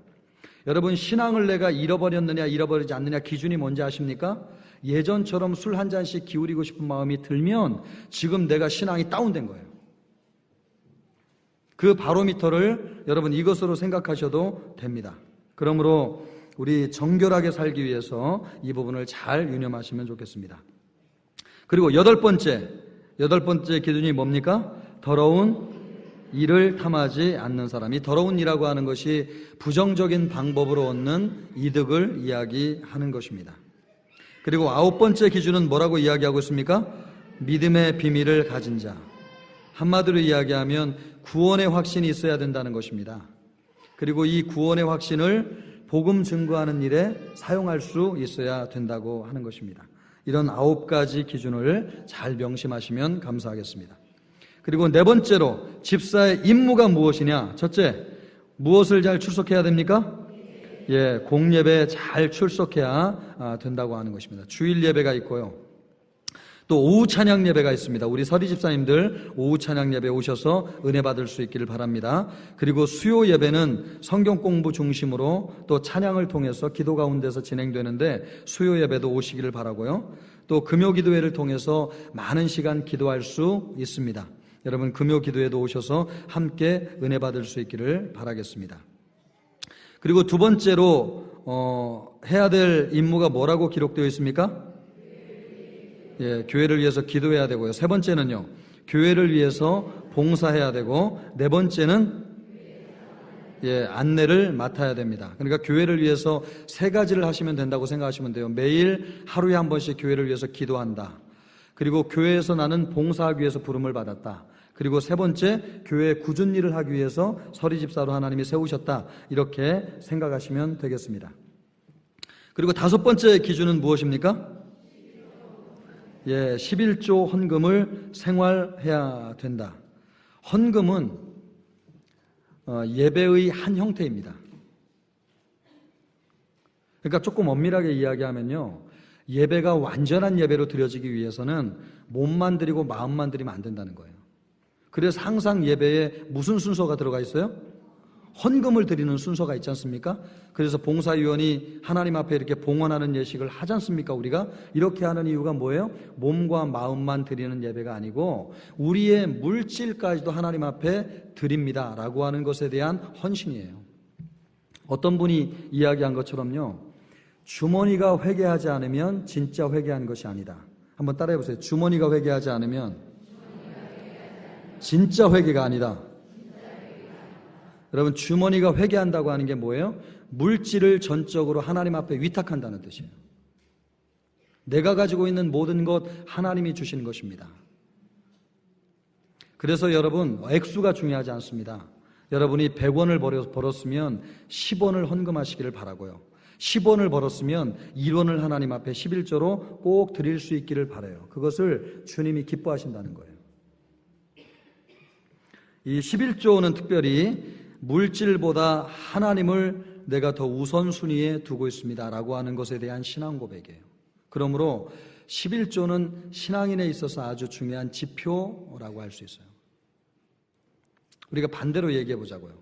여러분, 신앙을 내가 잃어버렸느냐 잃어버리지 않느냐 기준이 뭔지 아십니까? 예전처럼 술 한 잔씩 기울이고 싶은 마음이 들면 지금 내가 신앙이 다운된 거예요. 그 바로미터를 여러분 이것으로 생각하셔도 됩니다. 그러므로 우리 정결하게 살기 위해서 이 부분을 잘 유념하시면 좋겠습니다. 그리고 여덟 번째 기준이 뭡니까? 더러운 일을 탐하지 않는 사람이, 더러운 일이라고 하는 것이 부정적인 방법으로 얻는 이득을 이야기하는 것입니다. 그리고 9번째 기준은 뭐라고 이야기하고 있습니까? 믿음의 비밀을 가진 자. 한마디로 이야기하면 구원의 확신이 있어야 된다는 것입니다. 그리고 이 구원의 확신을 복음 증거하는 일에 사용할 수 있어야 된다고 하는 것입니다. 이런 9가지 기준을 잘 명심하시면 감사하겠습니다. 그리고 네 번째로 집사의 임무가 무엇이냐? 첫째, 무엇을 잘 출석해야 됩니까? 공예배에 잘 출석해야 된다고 하는 것입니다. 주일 예배가 있고요, 또 오후 찬양 예배가 있습니다. 우리 서리 집사님들 오후 찬양 예배 오셔서 은혜 받을 수 있기를 바랍니다. 그리고 수요 예배는 성경 공부 중심으로 또 찬양을 통해서 기도 가운데서 진행되는데 수요 예배도 오시기를 바라고요. 또 금요 기도회를 통해서 많은 시간 기도할 수 있습니다. 여러분, 금요 기도회도 오셔서 함께 은혜 받을 수 있기를 바라겠습니다. 그리고 두 번째로 해야 될 임무가 뭐라고 기록되어 있습니까? 교회를 위해서 기도해야 되고요. 세 번째는요, 교회를 위해서 봉사해야 되고, 네 번째는 안내를 맡아야 됩니다. 그러니까 교회를 위해서 세 가지를 하시면 된다고 생각하시면 돼요. 매일 하루에 한 번씩 교회를 위해서 기도한다. 그리고 교회에서 나는 봉사하기 위해서 부름을 받았다. 그리고 세 번째, 교회의 굳은 일을 하기 위해서 서리집사로 하나님이 세우셨다. 이렇게 생각하시면 되겠습니다. 그리고 다섯 번째 기준은 무엇입니까? 11조 헌금을 생활해야 된다. 헌금은 예배의 한 형태입니다. 그러니까 조금 엄밀하게 이야기하면요, 예배가 완전한 예배로 드려지기 위해서는 몸만 드리고 마음만 드리면 안 된다는 거예요. 그래서 항상 예배에 무슨 순서가 들어가 있어요? 헌금을 드리는 순서가 있지 않습니까? 그래서 봉사위원이 하나님 앞에 이렇게 봉헌하는 예식을 하지 않습니까? 우리가 이렇게 하는 이유가 뭐예요? 몸과 마음만 드리는 예배가 아니고 우리의 물질까지도 하나님 앞에 드립니다 라고 하는 것에 대한 헌신이에요. 어떤 분이 이야기한 것처럼요, 주머니가 회개하지 않으면 진짜 회개한 것이 아니다. 한번 따라해 보세요. 주머니가 회개하지 않으면 진짜 회개가 아니다. 여러분, 주머니가 회개한다고 하는 게 뭐예요? 물질을 전적으로 하나님 앞에 위탁한다는 뜻이에요. 내가 가지고 있는 모든 것 하나님이 주시는 것입니다. 그래서 여러분, 액수가 중요하지 않습니다. 여러분이 100원을 벌었으면 10원을 헌금하시기를 바라고요. 10원을 벌었으면 1원을 하나님 앞에 11조로 꼭 드릴 수 있기를 바라요. 그것을 주님이 기뻐하신다는 거예요. 이 11조는 특별히 물질보다 하나님을 내가 더 우선순위에 두고 있습니다 라고 하는 것에 대한 신앙 고백이에요. 그러므로 11조는 신앙인에 있어서 아주 중요한 지표라고 할 수 있어요. 우리가 반대로 얘기해 보자고요.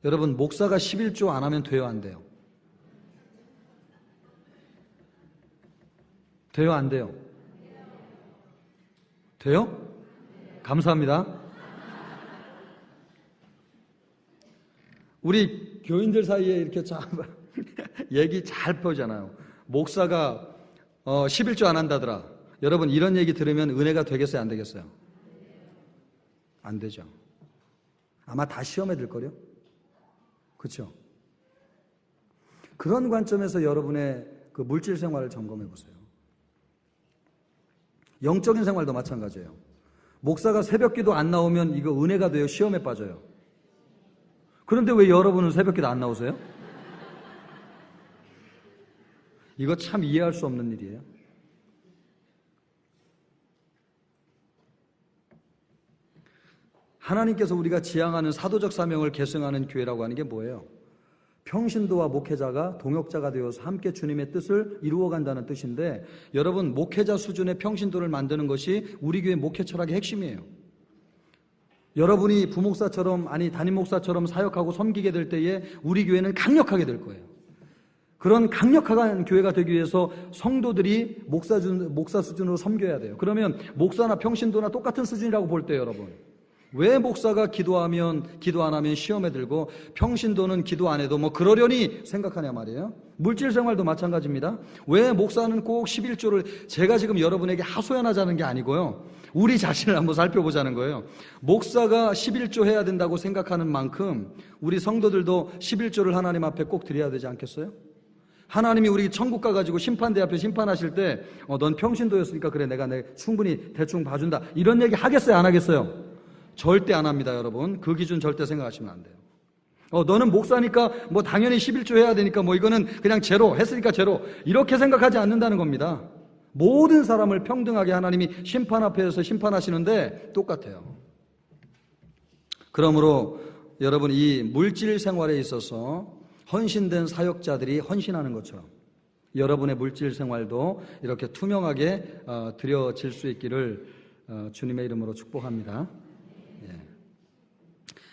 여러분, 목사가 11조 안 하면 돼요, 안 돼요? 돼요, 안 돼요? 돼요? 감사합니다. 우리 교인들 사이에 이렇게 참 얘기 잘 펴잖아요. 목사가 11조 안 한다더라. 여러분, 이런 얘기 들으면 은혜가 되겠어요, 안 되겠어요? 안 되죠. 아마 다 시험에 들걸요? 그렇죠? 그런 관점에서 여러분의 그 물질 생활을 점검해 보세요. 영적인 생활도 마찬가지예요. 목사가 새벽기도 안 나오면 이거 은혜가 돼요, 시험에 빠져요? 그런데 왜 여러분은 새벽기도 안 나오세요? 이거 참 이해할 수 없는 일이에요. 하나님께서 우리가 지향하는 사도적 사명을 계승하는 교회라고 하는 게 뭐예요? 평신도와 목회자가 동역자가 되어서 함께 주님의 뜻을 이루어간다는 뜻인데, 여러분, 목회자 수준의 평신도를 만드는 것이 우리 교회 목회 철학의 핵심이에요. 여러분이 부목사처럼, 아니 담임목사처럼 사역하고 섬기게 될 때에 우리 교회는 강력하게 될 거예요. 그런 강력한 교회가 되기 위해서 성도들이 목사 수준으로 섬겨야 돼요. 그러면 목사나 평신도나 똑같은 수준이라고 볼 때요, 여러분. 왜 목사가 기도 안 하면 시험에 들고 평신도는 기도 안 해도 뭐 그러려니 생각하냐 말이에요. 물질 생활도 마찬가지입니다. 왜 목사는 꼭 11조를, 제가 지금 여러분에게 하소연하자는 게 아니고요, 우리 자신을 한번 살펴보자는 거예요. 목사가 11조 해야 된다고 생각하는 만큼 우리 성도들도 11조를 하나님 앞에 꼭 드려야 되지 않겠어요? 하나님이 우리 천국 가가지고 심판대 앞에 심판하실 때 넌 평신도였으니까 그래, 내가 충분히 대충 봐준다, 이런 얘기 하겠어요, 안 하겠어요? 절대 안 합니다, 여러분. 그 기준 절대 생각하시면 안 돼요. 너는 목사니까 뭐 당연히 11조 해야 되니까 뭐 이거는 그냥 제로 했으니까 제로, 이렇게 생각하지 않는다는 겁니다. 모든 사람을 평등하게 하나님이 심판 앞에서 심판하시는데 똑같아요. 그러므로 여러분, 이 물질 생활에 있어서 헌신된 사역자들이 헌신하는 것처럼 여러분의 물질 생활도 이렇게 투명하게 드려질 수 있기를 주님의 이름으로 축복합니다.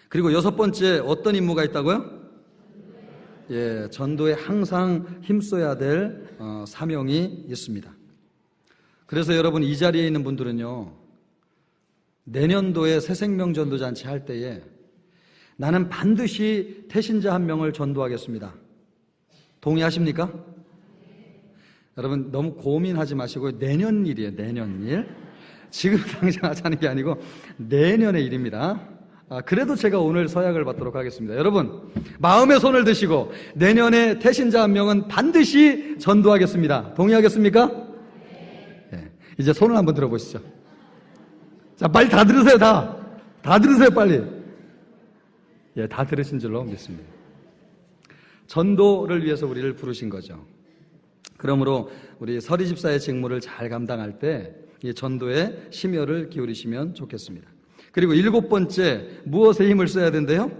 그리고 6번째, 어떤 임무가 있다고요? 전도에 항상 힘써야 될 사명이 있습니다. 그래서 여러분, 이 자리에 있는 분들은요, 내년도에 새생명 전도잔치 할 때에 나는 반드시 태신자 한 명을 전도하겠습니다. 동의하십니까? 여러분, 너무 고민하지 마시고 내년 일이에요, 내년 일. 지금 당장 하자는 게 아니고 내년의 일입니다. 그래도 제가 오늘 서약을 받도록 하겠습니다. 여러분, 마음에 손을 드시고 내년에 태신자 한 명은 반드시 전도하겠습니다. 동의하겠습니까? 네. 이제 손을 한번 들어보시죠. 자, 빨리 다 들으세요. 다 들으세요, 빨리. 다 들으신 줄로 믿습니다. 전도를 위해서 우리를 부르신 거죠. 그러므로 우리 서리 집사의 직무를 잘 감당할 때 이 전도에 심혈을 기울이시면 좋겠습니다. 그리고 7번째, 무엇에 힘을 써야 된대요?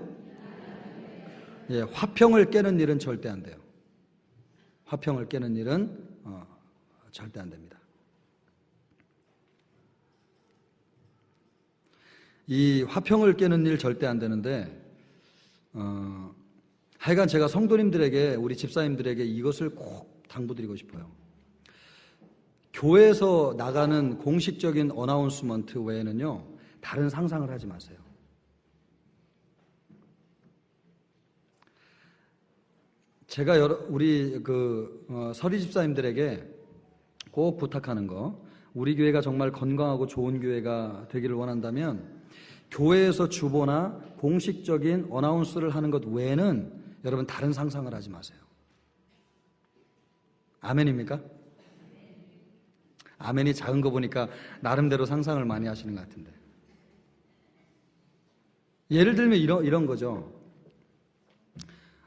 화평을 깨는 일은 절대 안 돼요. 화평을 깨는 일은 절대 안 됩니다. 이 화평을 깨는 일 절대 안 되는데, 하여간 제가 성도님들에게, 우리 집사님들에게 이것을 꼭 당부드리고 싶어요. 교회에서 나가는 공식적인 어나운스먼트 외에는요, 다른 상상을 하지 마세요. 제가 우리 서리 집사님들에게 꼭 부탁하는 거, 우리 교회가 정말 건강하고 좋은 교회가 되기를 원한다면 교회에서 주보나 공식적인 어나운스를 하는 것 외에는 여러분 다른 상상을 하지 마세요. 아멘입니까? 아멘이 작은 거 보니까 나름대로 상상을 많이 하시는 것 같은데. 예를 들면 이런 거죠.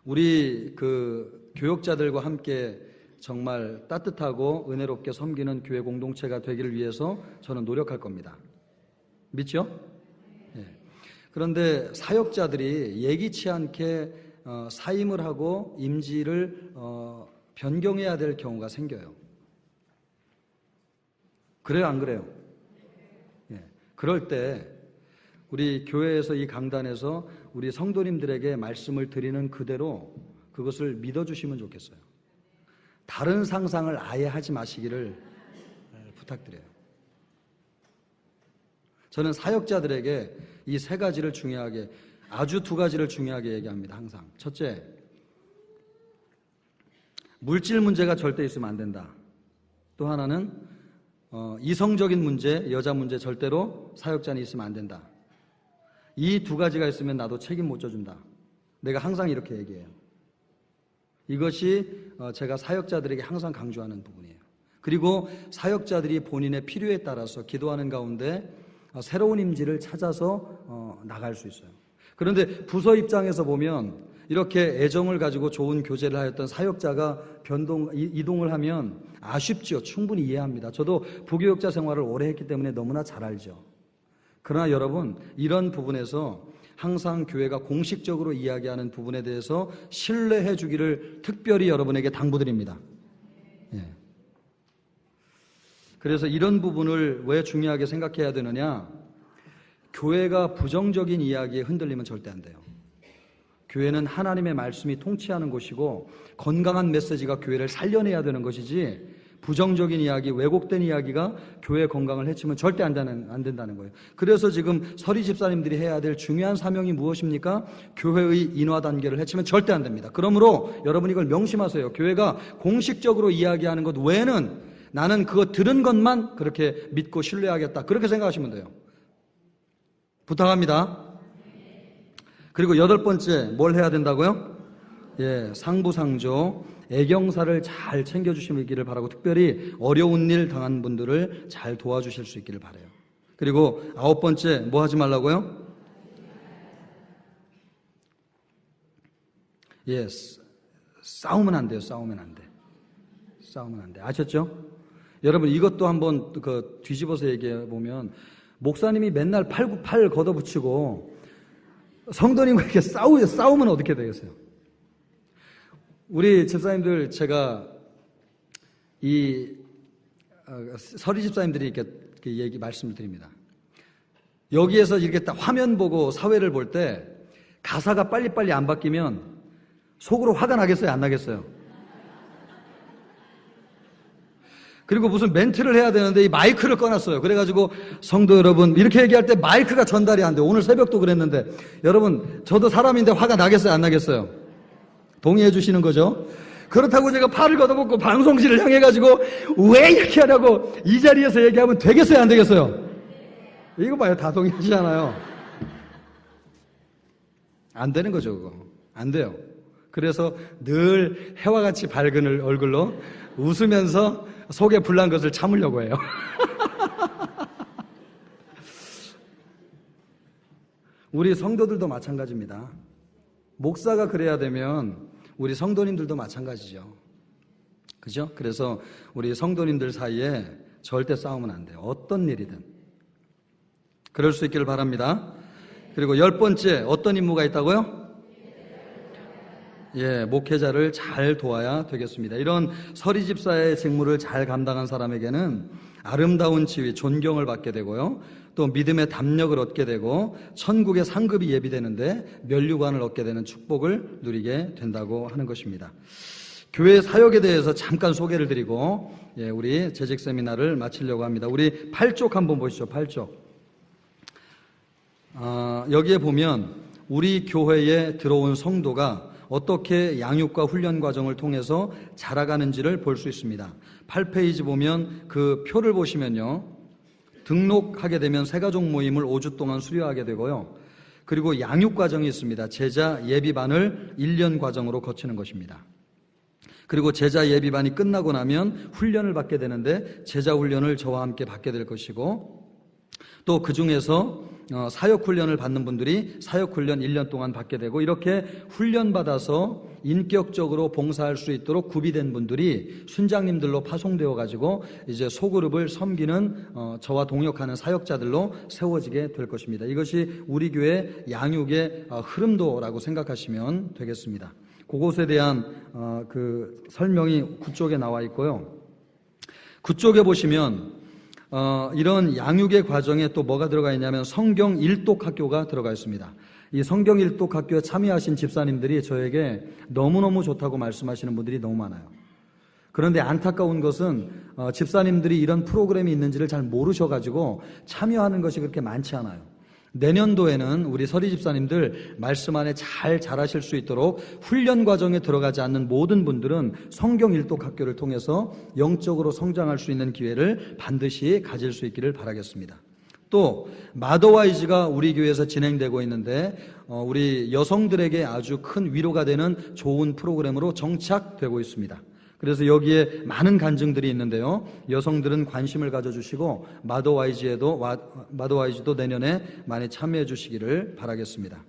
우리 교역자들과 함께 정말 따뜻하고 은혜롭게 섬기는 교회 공동체가 되기를 위해서 저는 노력할 겁니다. 믿죠? 예. 그런데 사역자들이 예기치 않게 사임을 하고 임지를 변경해야 될 경우가 생겨요. 그래요, 안 그래요? 예. 그럴 때 우리 교회에서, 이 강단에서 우리 성도님들에게 말씀을 드리는 그대로 그것을 믿어주시면 좋겠어요. 다른 상상을 아예 하지 마시기를 부탁드려요. 저는 사역자들에게 이 세 가지를 중요하게, 아주 두 가지를 중요하게 얘기합니다. 항상. 첫째, 물질 문제가 절대 있으면 안 된다. 또 하나는 이성적인 문제, 여자 문제 절대로 사역자는 있으면 안 된다. 이 두 가지가 있으면 나도 책임 못 져준다. 내가 항상 이렇게 얘기해요. 이것이 제가 사역자들에게 항상 강조하는 부분이에요. 그리고 사역자들이 본인의 필요에 따라서 기도하는 가운데 새로운 임지를 찾아서 나갈 수 있어요. 그런데 부서 입장에서 보면 이렇게 애정을 가지고 좋은 교제를 하였던 사역자가 이동을 하면 아쉽죠. 충분히 이해합니다. 저도 부교역자 생활을 오래 했기 때문에 너무나 잘 알죠. 그러나 여러분, 이런 부분에서 항상 교회가 공식적으로 이야기하는 부분에 대해서 신뢰해 주기를 특별히 여러분에게 당부드립니다. 예. 그래서 이런 부분을 왜 중요하게 생각해야 되느냐? 교회가 부정적인 이야기에 흔들리면 절대 안 돼요. 교회는 하나님의 말씀이 통치하는 곳이고 건강한 메시지가 교회를 살려내야 되는 것이지, 부정적인 이야기, 왜곡된 이야기가 교회 건강을 해치면 절대 안 된다는 거예요. 그래서 지금 서리 집사님들이 해야 될 중요한 사명이 무엇입니까? 교회의 인화 단계를 해치면 절대 안 됩니다. 그러므로 여러분 이걸 명심하세요. 교회가 공식적으로 이야기하는 것 외에는 나는 그거 들은 것만 그렇게 믿고 신뢰하겠다. 그렇게 생각하시면 돼요. 부탁합니다. 그리고 8번째, 뭘 해야 된다고요? 예, 상부상조, 애경사를 잘 챙겨주시기를 바라고, 특별히 어려운 일 당한 분들을 잘 도와주실 수 있기를 바라요. 그리고 9번째, 뭐 하지 말라고요? 예, 싸우면 안 돼요. 싸우면 안 돼. 싸우면 안 돼. 아셨죠? 여러분 이것도 한번 뒤집어서 얘기해 보면, 목사님이 맨날 팔 걷어붙이고 성도님과 이렇게 싸우면 어떻게 되겠어요? 우리 집사님들, 제가 서리 집사님들이 이렇게 말씀을 드립니다. 여기에서 이렇게 딱 화면 보고 사회를 볼 때 가사가 빨리빨리 안 바뀌면 속으로 화가 나겠어요? 안 나겠어요? 그리고 무슨 멘트를 해야 되는데 이 마이크를 꺼놨어요. 그래가지고 성도 여러분, 이렇게 얘기할 때 마이크가 전달이 안 돼요. 오늘 새벽도 그랬는데, 여러분 저도 사람인데 화가 나겠어요? 안 나겠어요? 동의해 주시는 거죠? 그렇다고 제가 팔을 걷어붙고 방송실을 향해가지고 왜 이렇게 하냐고 이 자리에서 얘기하면 되겠어요? 안 되겠어요? 이거 봐요. 다 동의하시잖아요. 안 되는 거죠. 그거 안 돼요. 그래서 늘 해와 같이 밝은 얼굴로 웃으면서 속에 불난 것을 참으려고 해요. 우리 성도들도 마찬가지입니다. 목사가 그래야 되면 우리 성도님들도 마찬가지죠. 그죠? 그래서 우리 성도님들 사이에 절대 싸우면 안 돼요. 어떤 일이든. 그럴 수 있기를 바랍니다. 그리고 10번째, 어떤 임무가 있다고요? 예, 목회자를 잘 도와야 되겠습니다. 이런 서리 집사의 직무를 잘 감당한 사람에게는 아름다운 지위, 존경을 받게 되고요. 또 믿음의 담력을 얻게 되고 천국의 상급이 예비되는데 면류관을 얻게 되는 축복을 누리게 된다고 하는 것입니다. 교회 사역에 대해서 잠깐 소개를 드리고 우리 재직 세미나를 마치려고 합니다. 우리 8쪽 한번 보시죠. 8쪽. 여기에 보면 우리 교회에 들어온 성도가 어떻게 양육과 훈련 과정을 통해서 자라가는지를 볼 수 있습니다. 8페이지 보면 그 표를 보시면요. 등록하게 되면 새가족 모임을 5주 동안 수료하게 되고요. 그리고 양육 과정이 있습니다. 제자 예비반을 1년 과정으로 거치는 것입니다. 그리고 제자 예비반이 끝나고 나면 훈련을 받게 되는데 제자 훈련을 저와 함께 받게 될 것이고 또 그 중에서 사역훈련을 받는 분들이 사역훈련 1년 동안 받게 되고 이렇게 훈련받아서 인격적으로 봉사할 수 있도록 구비된 분들이 순장님들로 파송되어 가지고 이제 소그룹을 섬기는 저와 동역하는 사역자들로 세워지게 될 것입니다. 이것이 우리 교회 양육의 흐름도라고 생각하시면 되겠습니다. 그것에 대한 그 설명이 9쪽에 나와 있고요. 9쪽에 보시면 이런 양육의 과정에 또 뭐가 들어가 있냐면 성경 일독 학교가 들어가 있습니다. 이 성경 일독 학교에 참여하신 집사님들이 저에게 너무너무 좋다고 말씀하시는 분들이 너무 많아요. 그런데 안타까운 것은 집사님들이 이런 프로그램이 있는지를 잘 모르셔가지고 참여하는 것이 그렇게 많지 않아요. 내년도에는 우리 서리 집사님들 말씀 안에 잘 자라실 수 있도록 훈련 과정에 들어가지 않는 모든 분들은 성경 일독 학교를 통해서 영적으로 성장할 수 있는 기회를 반드시 가질 수 있기를 바라겠습니다. 또 마더와이즈가 우리 교회에서 진행되고 있는데 우리 여성들에게 아주 큰 위로가 되는 좋은 프로그램으로 정착되고 있습니다. 그래서 여기에 많은 간증들이 있는데요. 여성들은 관심을 가져주시고 마더와이즈도 내년에 많이 참여해 주시기를 바라겠습니다.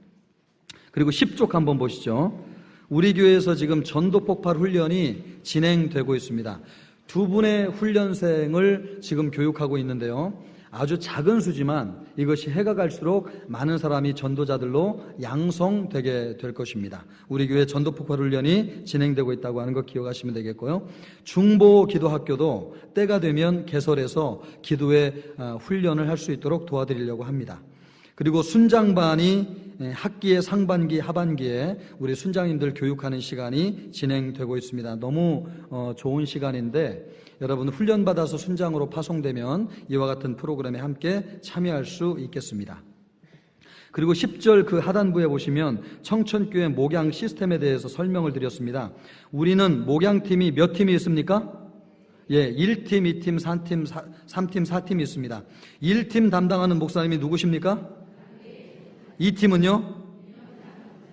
그리고 10쪽 한번 보시죠. 우리 교회에서 지금 전도 폭발 훈련이 진행되고 있습니다. 2분의 훈련생을 지금 교육하고 있는데요. 아주 작은 수지만 이것이 해가 갈수록 많은 사람이 전도자들로 양성되게 될 것입니다. 우리 교회 전도 폭발 훈련이 진행되고 있다고 하는 거 기억하시면 되겠고요. 중보 기도학교도 때가 되면 개설해서 기도의 훈련을 할 수 있도록 도와드리려고 합니다. 그리고 순장반이 학기의 상반기, 하반기에 우리 순장님들 교육하는 시간이 진행되고 있습니다. 너무 좋은 시간인데 여러분 훈련받아서 순장으로 파송되면 이와 같은 프로그램에 함께 참여할 수 있겠습니다. 그리고 10절 그 하단부에 보시면 청천교회 목양 시스템에 대해서 설명을 드렸습니다. 우리는 목양팀이 몇 팀이 있습니까? 1팀, 2팀, 3팀, 4팀이 있습니다. 1팀 담당하는 목사님이 누구십니까? 2팀은요?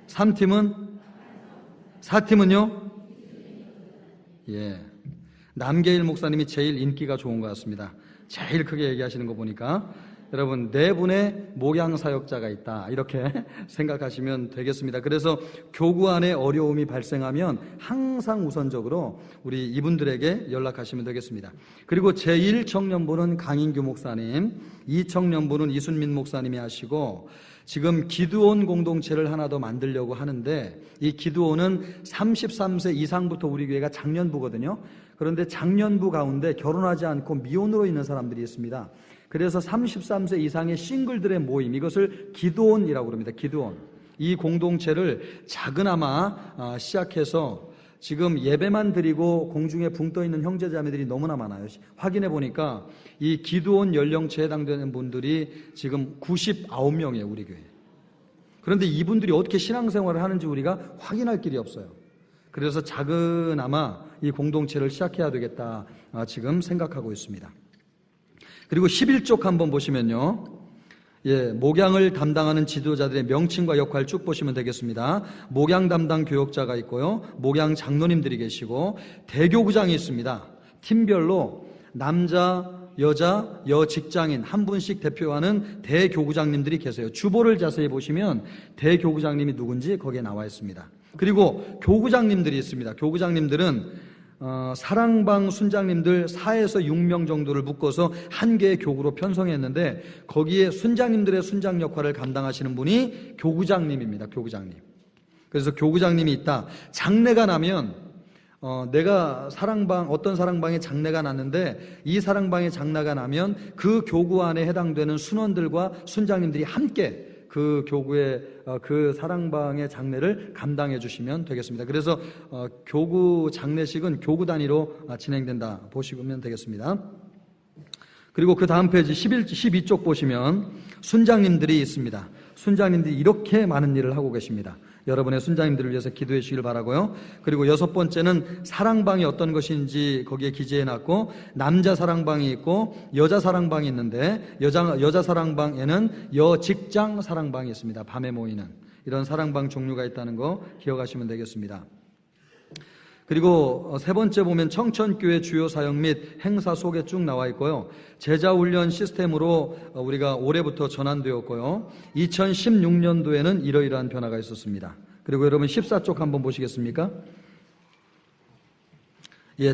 3팀은? 4팀은요? 남계일 목사님이 제일 인기가 좋은 것 같습니다. 제일 크게 얘기하시는 거 보니까 여러분 4분의 목양 사역자가 있다 이렇게 생각하시면 되겠습니다. 그래서 교구 안에 어려움이 발생하면 항상 우선적으로 우리 이분들에게 연락하시면 되겠습니다. 그리고 제1청년부는 강인규 목사님, 2청년부는 이순민 목사님이 하시고 지금 기드온 공동체를 하나 더 만들려고 하는데 이 기드온은 33세 이상부터 우리 교회가 장년부거든요. 그런데 장년부 가운데 결혼하지 않고 미혼으로 있는 사람들이 있습니다. 그래서 33세 이상의 싱글들의 모임, 이것을 기드온이라고 합니다. 기드온. 이 공동체를 작은아마 시작해서 지금 예배만 드리고 공중에 붕 떠 있는 형제자매들이 너무나 많아요. 확인해 보니까 이 기드온 연령체에 해당되는 분들이 지금 99명이에요, 우리 교회. 그런데 이분들이 어떻게 신앙생활을 하는지 우리가 확인할 길이 없어요. 그래서 작은아마 이 공동체를 시작해야 되겠다 지금 생각하고 있습니다. 그리고 11쪽 한번 보시면요. 목양을 담당하는 지도자들의 명칭과 역할 쭉 보시면 되겠습니다. 목양 담당 교역자가 있고요. 목양 장로님들이 계시고 대교구장이 있습니다. 팀별로 남자, 여자, 여직장인 한 분씩 대표하는 대교구장님들이 계세요. 주보를 자세히 보시면 대교구장님이 누군지 거기에 나와 있습니다. 그리고 교구장님들이 있습니다. 교구장님들은 사랑방 순장님들 4에서 6명 정도를 묶어서 한 개의 교구로 편성했는데 거기에 순장님들의 순장 역할을 감당하시는 분이 교구장님입니다. 교구장님. 그래서 교구장님이 있다. 장례가 나면 내가 어떤 사랑방에 장례가 났는데 이 사랑방에 장례가 나면 그 교구 안에 해당되는 순원들과 순장님들이 함께 그 교구의 그 사랑방의 장례를 감당해 주시면 되겠습니다. 그래서 교구 장례식은 교구 단위로 진행된다 보시면 되겠습니다. 그리고 그 다음 페이지 12쪽 보시면 순장님들이 있습니다. 순장님들이 이렇게 많은 일을 하고 계십니다. 여러분의 순장님들을 위해서 기도해 주시길 바라고요. 그리고 6번째는 사랑방이 어떤 것인지 거기에 기재해 놨고, 남자 사랑방이 있고 여자 사랑방이 있는데 여자 사랑방에는 여직장 사랑방이 있습니다. 밤에 모이는 이런 사랑방 종류가 있다는 거 기억하시면 되겠습니다. 그리고 세 번째 보면 청천교회 주요 사역 및 행사 속에 쭉 나와 있고요. 제자훈련 시스템으로 우리가 올해부터 전환되었고요. 2016년도에는 이러이러한 변화가 있었습니다. 그리고 여러분 14쪽 한번 보시겠습니까?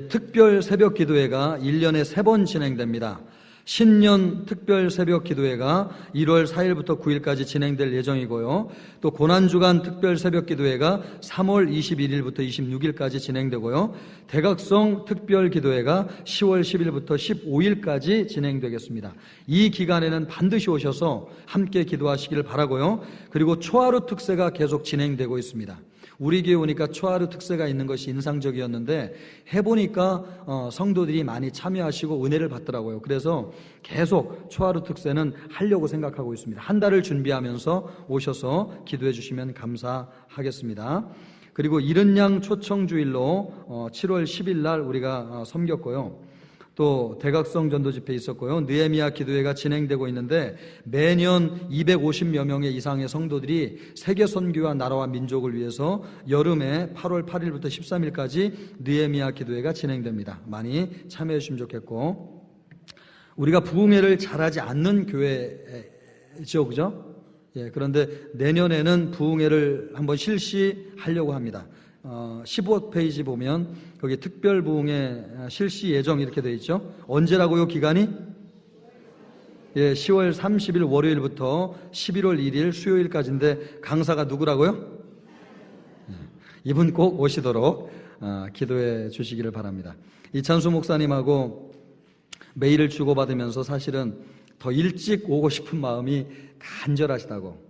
특별 새벽 기도회가 1년에 3번 진행됩니다. 신년 특별 새벽 기도회가 1월 4일부터 9일까지 진행될 예정이고요. 또 고난주간 특별 새벽 기도회가 3월 21일부터 26일까지 진행되고요. 대각성 특별 기도회가 10월 10일부터 15일까지 진행되겠습니다. 이 기간에는 반드시 오셔서 함께 기도하시기를 바라고요. 그리고 초하루 특세가 계속 진행되고 있습니다. 우리 교회 오니까 초하루 특세가 있는 것이 인상적이었는데 해보니까 성도들이 많이 참여하시고 은혜를 받더라고요. 그래서 계속 초하루 특세는 하려고 생각하고 있습니다. 한 달을 준비하면서 오셔서 기도해 주시면 감사하겠습니다. 그리고 이른 양 초청주일로 7월 10일 날 우리가 섬겼고요. 또 대각성 전도 집회 있었고요. 느헤미야 기도회가 진행되고 있는데 매년 250여 명의 이상의 성도들이 세계 선교와 나라와 민족을 위해서 여름에 8월 8일부터 13일까지 느헤미야 기도회가 진행됩니다. 많이 참여해 주시면 좋겠고, 우리가 부흥회를 잘하지 않는 교회죠, 그죠? 그런데 내년에는 부흥회를 한번 실시하려고 합니다. 15페이지 보면 거기 특별 부흥회 실시 예정 이렇게 되어 있죠. 언제라고요, 기간이? 10월 30일 월요일부터 11월 1일 수요일까지인데 강사가 누구라고요? 이분 꼭 오시도록 기도해 주시기를 바랍니다. 이찬수 목사님하고 메일을 주고받으면서 사실은 더 일찍 오고 싶은 마음이 간절하시다고,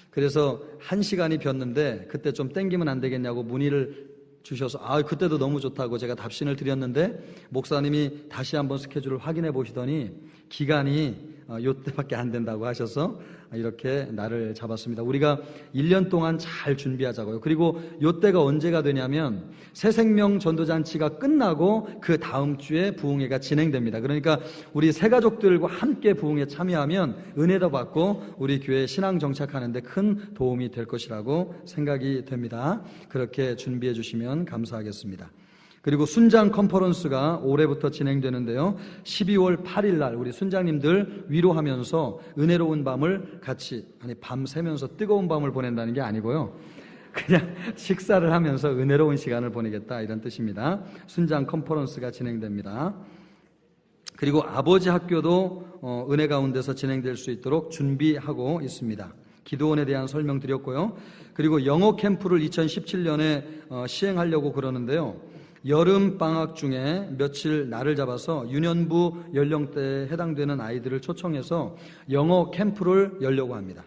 그래서 1시간이 비었는데 그때 좀 땡기면 안 되겠냐고 문의를 주셔서 그때도 너무 좋다고 제가 답신을 드렸는데 목사님이 다시 한번 스케줄을 확인해 보시더니 기간이 요때밖에 안 된다고 하셔서 이렇게 날을 잡았습니다. 우리가 1년 동안 잘 준비하자고요. 그리고 요때가 언제가 되냐면 새생명 전도잔치가 끝나고 그 다음 주에 부흥회가 진행됩니다. 그러니까 우리 새가족들과 함께 부흥회에 참여하면 은혜도 받고 우리 교회 신앙 정착하는 데 큰 도움이 될 것이라고 생각이 됩니다. 그렇게 준비해 주시면 감사하겠습니다. 그리고 순장 컨퍼런스가 올해부터 진행되는데요. 12월 8일 날 우리 순장님들 위로하면서 은혜로운 밤을 같이, 밤 새면서 뜨거운 밤을 보낸다는 게 아니고요. 그냥 식사를 하면서 은혜로운 시간을 보내겠다, 이런 뜻입니다. 순장 컨퍼런스가 진행됩니다. 그리고 아버지 학교도 은혜 가운데서 진행될 수 있도록 준비하고 있습니다. 기도원에 대한 설명드렸고요. 그리고 영어 캠프를 2017년에 시행하려고 그러는데요. 여름 방학 중에 며칠 날을 잡아서 유년부 연령대에 해당되는 아이들을 초청해서 영어 캠프를 열려고 합니다.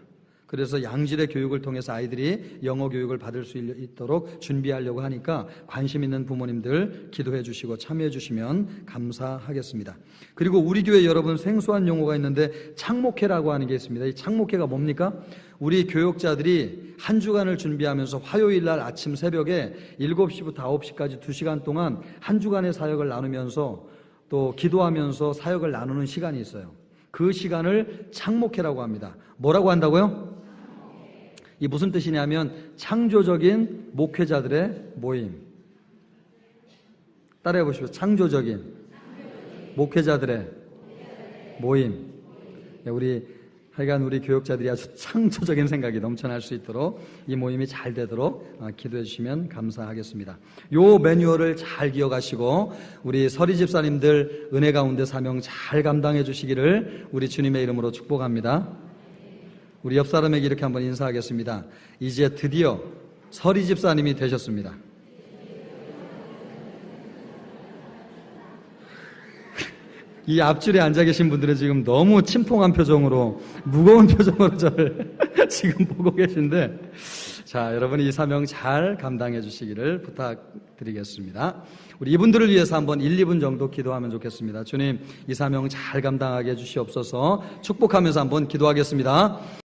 그래서 양질의 교육을 통해서 아이들이 영어 교육을 받을 수 있도록 준비하려고 하니까 관심 있는 부모님들 기도해 주시고 참여해 주시면 감사하겠습니다. 그리고 우리 교회 여러분 생소한 용어가 있는데 창목회라고 하는 게 있습니다. 이 창목회가 뭡니까? 우리 교역자들이 한 주간을 준비하면서 화요일 날 아침 새벽에 7시부터 9시까지 2시간 동안 한 주간의 사역을 나누면서 또 기도하면서 사역을 나누는 시간이 있어요. 그 시간을 창목회라고 합니다. 뭐라고 한다고요? 이 무슨 뜻이냐면 창조적인 목회자들의 모임. 따라해 보십시오. 창조적인 목회자들의 모임. 하여간 우리 교역자들이 아주 창조적인 생각이 넘쳐날 수 있도록 이 모임이 잘 되도록 기도해 주시면 감사하겠습니다. 요 매뉴얼을 잘 기억하시고 우리 서리 집사님들 은혜 가운데 사명 잘 감당해 주시기를 우리 주님의 이름으로 축복합니다. 우리 옆 사람에게 이렇게 한번 인사하겠습니다. 이제 드디어 서리 집사님이 되셨습니다. 이 앞줄에 앉아 계신 분들은 지금 너무 침통한 표정으로, 무거운 표정으로 저를 지금 보고 계신데, 자, 여러분이 이 사명 잘 감당해 주시기를 부탁드리겠습니다. 우리 이분들을 위해서 한번 1, 2분 정도 기도하면 좋겠습니다. 주님, 이 사명 잘 감당하게 해 주시옵소서. 축복하면서 한번 기도하겠습니다.